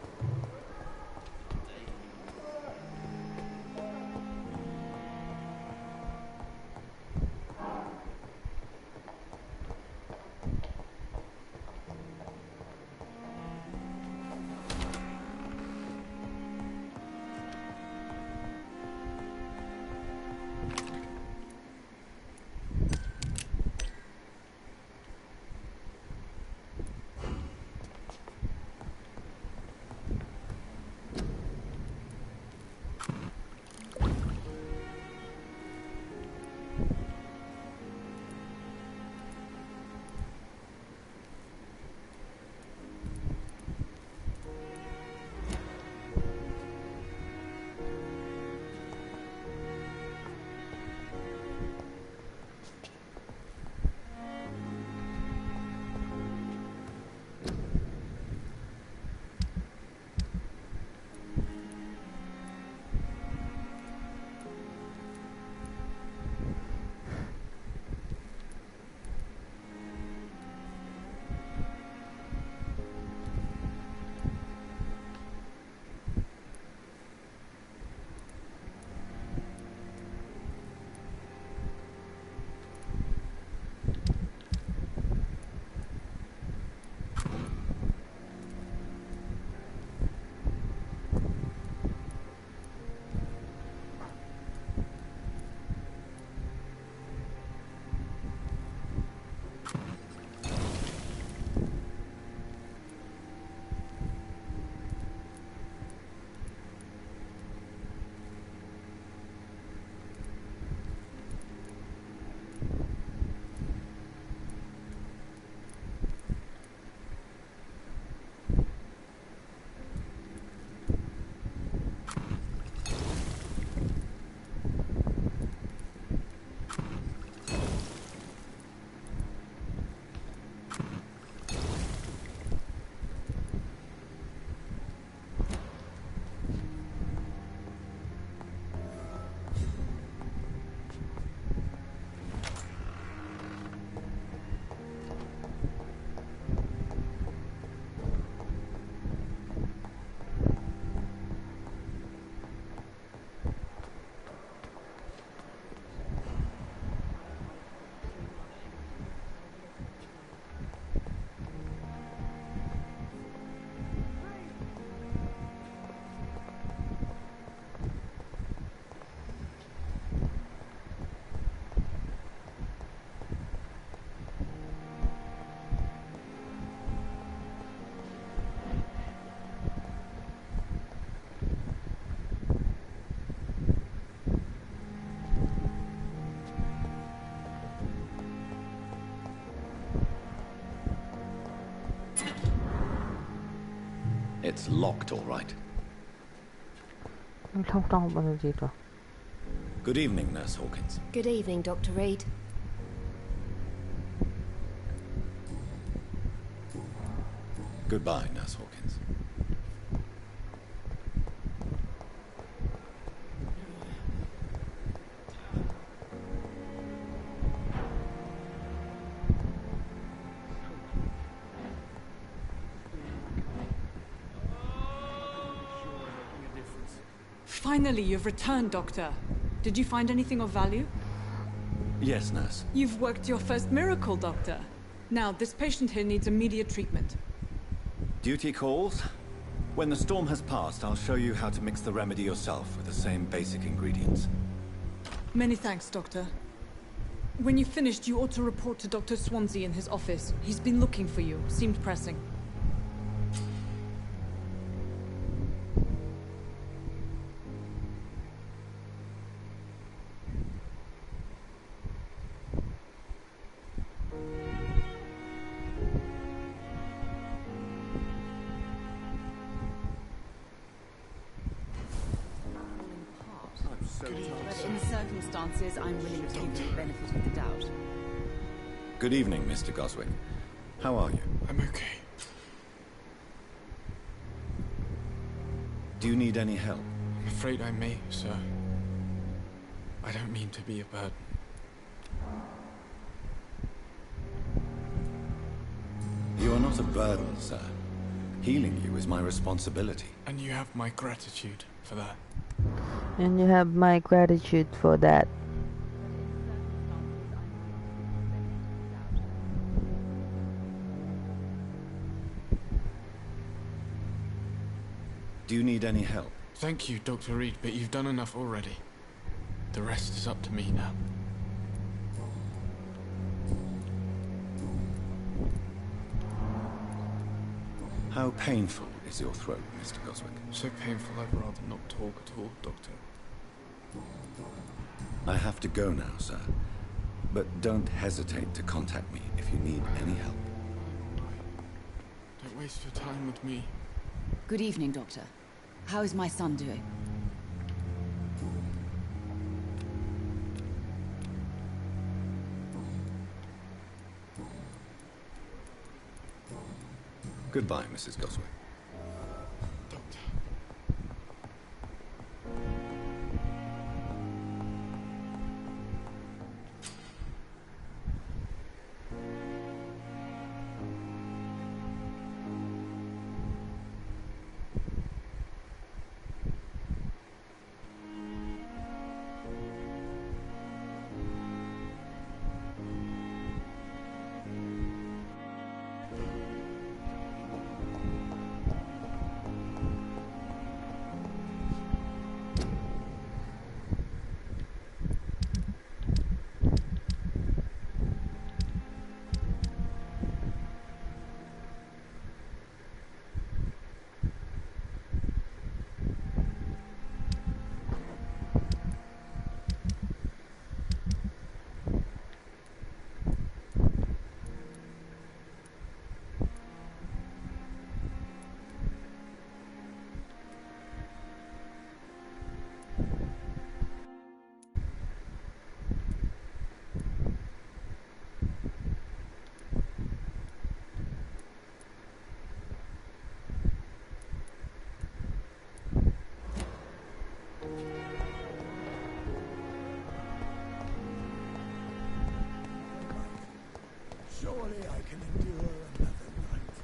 It's locked, all right. Good evening, Nurse Hawkins. Good evening, Dr. Reed. Goodbye, Nurse Hawkins. Finally, you've returned, Doctor. Did you find anything of value? Yes, Nurse. You've worked your first miracle, Doctor. Now, this patient here needs immediate treatment. Duty calls. When the storm has passed, I'll show you how to mix the remedy yourself with the same basic ingredients. Many thanks, Doctor. When you've finished, you ought to report to Dr. Swansea in his office. He's been looking for you. Seemed pressing. But in circumstances, I'm willing to give you the benefit of the doubt. Good evening, Mr. Goswick. How are you? I'm okay. Do you need any help? I'm afraid I may, sir. I don't mean to be a burden. You are not a burden, sir. Healing you is my responsibility. And you have my gratitude for that. And you have my gratitude for that. Do you need any help? Thank you, Dr. Reed, but you've done enough already. The rest is up to me now. How painful is your throat, Mr. Goswick? So painful I'd rather not talk at all, Doctor. I have to go now, sir. But don't hesitate to contact me if you need any help. Don't waste your time with me. Good evening, Doctor. How is my son doing? Goodbye, Mrs. Goswick. Surely I can endure another night.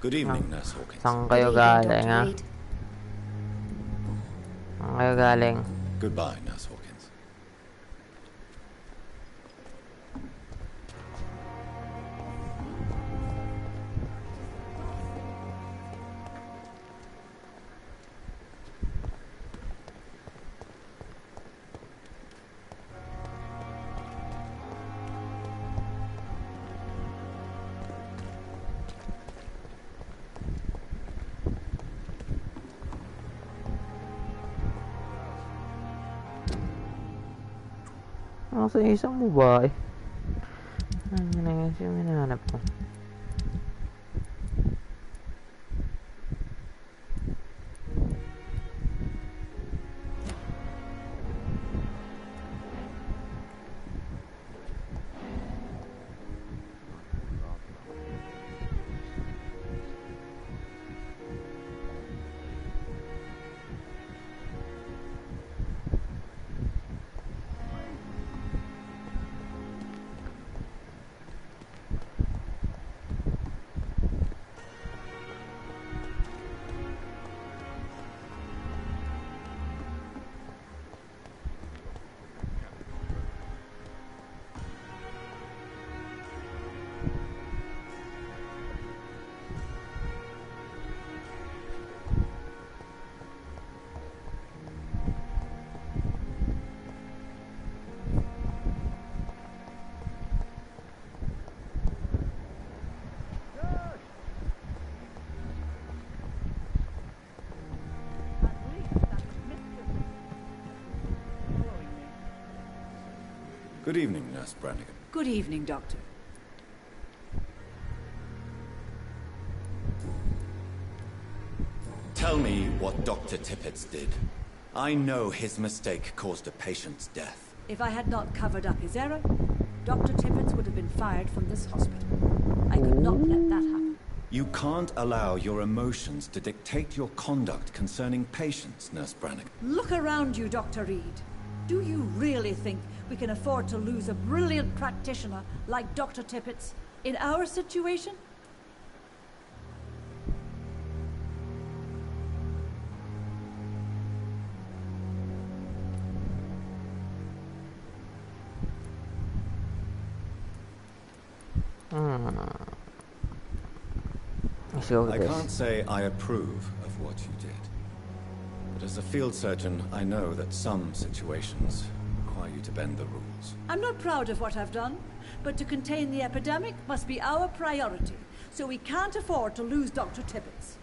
Good evening, Nurse Hawkins. Saan kayo galing, ha? Saan kayo galing? Goodbye, Nurse Hawkins. Nasa isang babae. Ano kasi yung hinahanap ko? Good evening, Nurse Brannigan. Good evening, Doctor. Tell me what Dr. Tippett did. I know his mistake caused a patient's death. If I had not covered up his error, Dr. Tippett would have been fired from this hospital. I could not let that happen. You can't allow your emotions to dictate your conduct concerning patients, Nurse Brannigan. Look around you, Dr. Reed. Do you really think we can afford to lose a brilliant practitioner like Dr. Tippett in our situation? I can't say I approve of what you did. But as a field surgeon, I know that some situations require you to bend the rules. I'm not proud of what I've done, but to contain the epidemic must be our priority, so we can't afford to lose Dr. Tippett.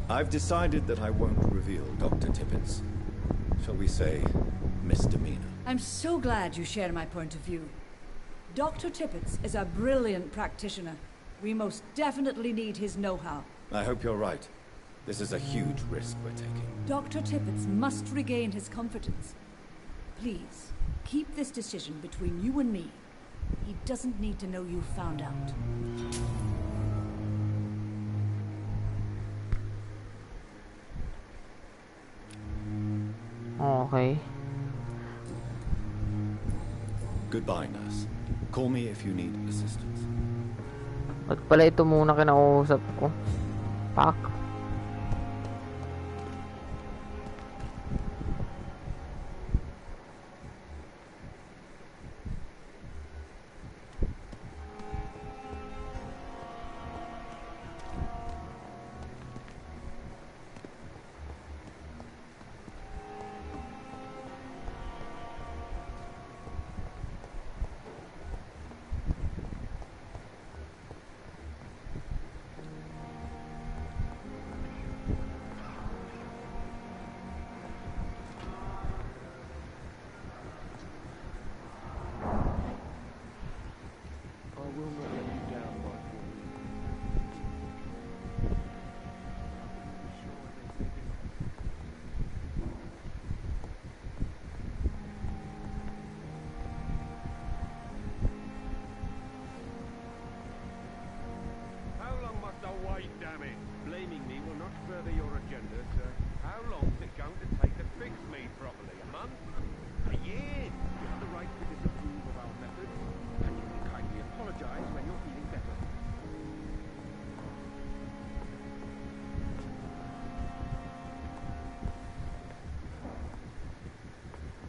I've decided that I won't reveal Dr. Tippett's, shall we say, misdemeanor. I'm so glad you share my point of view. Dr. Tippett is a brilliant practitioner. We most definitely need his know-how. I hope you're right. This is a huge risk we're taking. Dr. Tippett must regain his confidence. Please, keep this decision between you and me. He doesn't need to know you found out. Okay. Goodbye, nurse. Call me if you need assistance. Ba't pala ito muna kinakausap ko? Pak.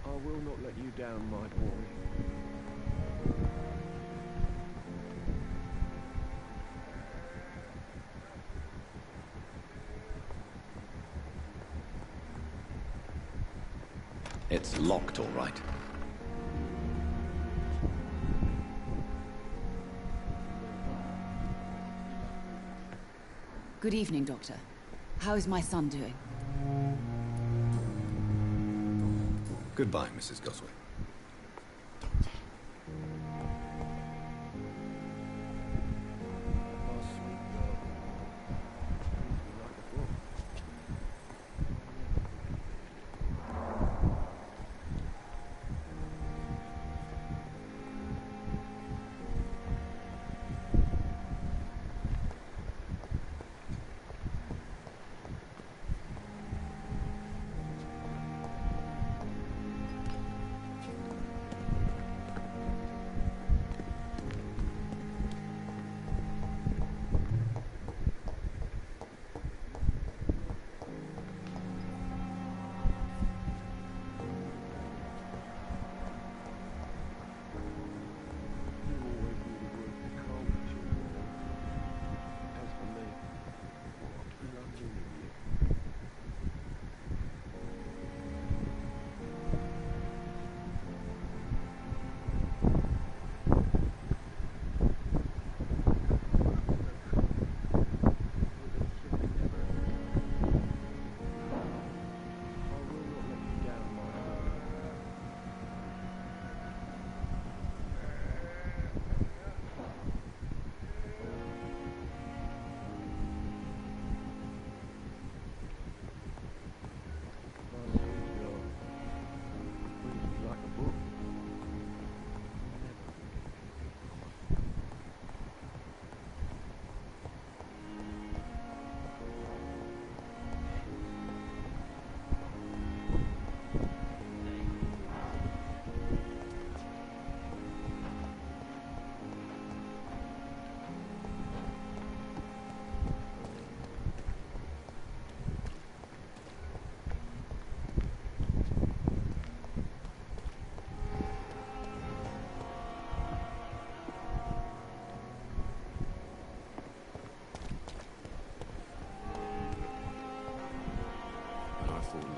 I will not let you down, my boy. It's locked, all right. Good evening, Doctor. How is my son doing? Goodbye, Mrs. Goswick.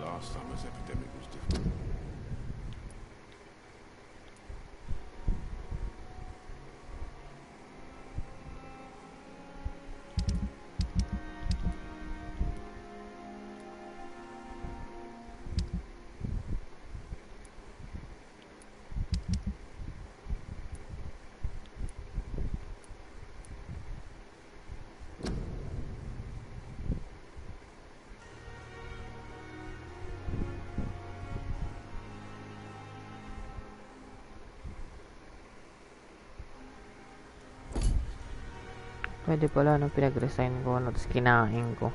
Last summer's epidemic was different. Pwede pala nung pinag-resign ko, tapos kinain ko.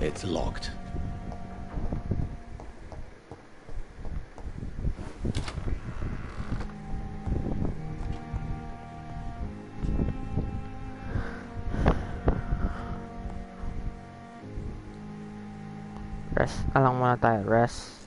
It's locked. Rest ka lang muna tayo. Rest.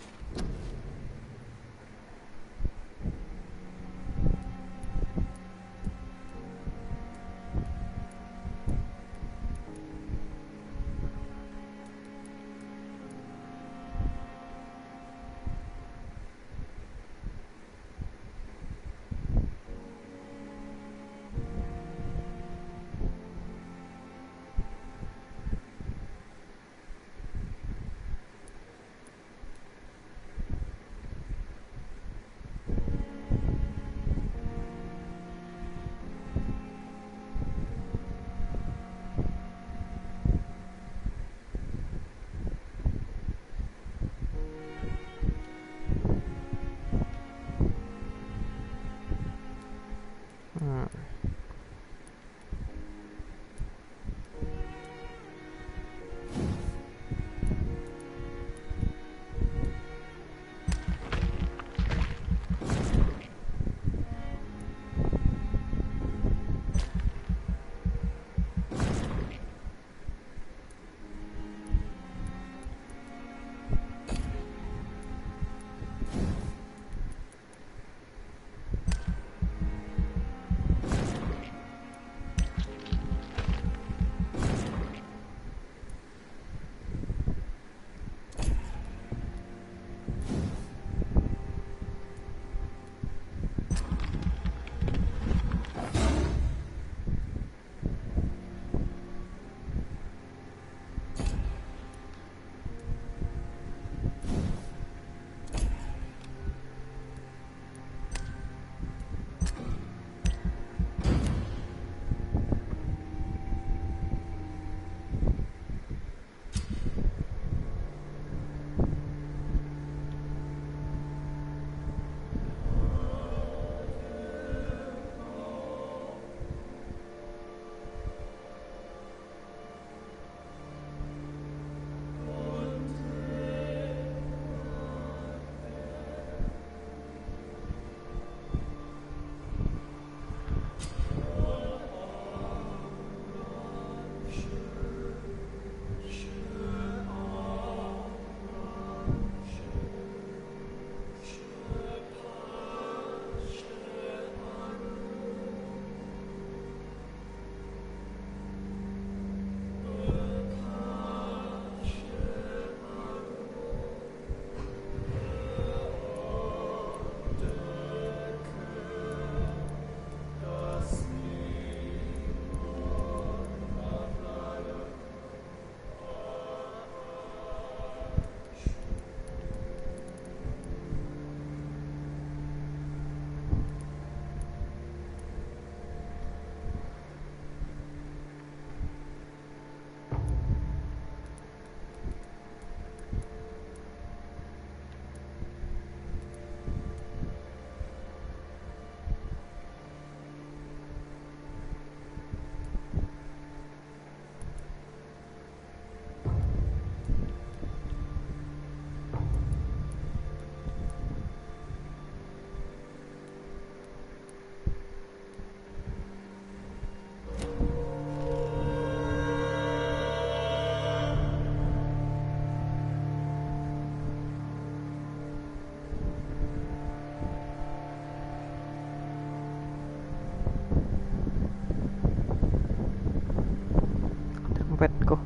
Pet ko.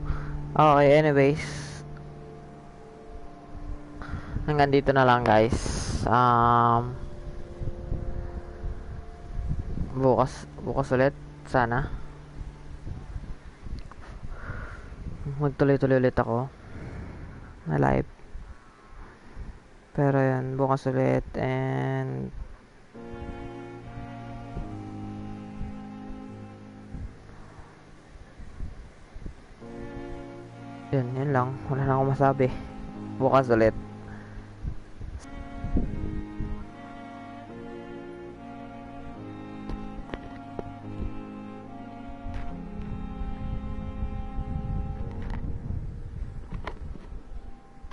Okay, anyways. Hanggang dito na lang, guys. Bukas ulit sana. Magtuloy-tuloy ulit ako na live. Pero yan, bukas ulit and yun lang. Wala na akong masabi. Bukas ulit.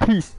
Peace.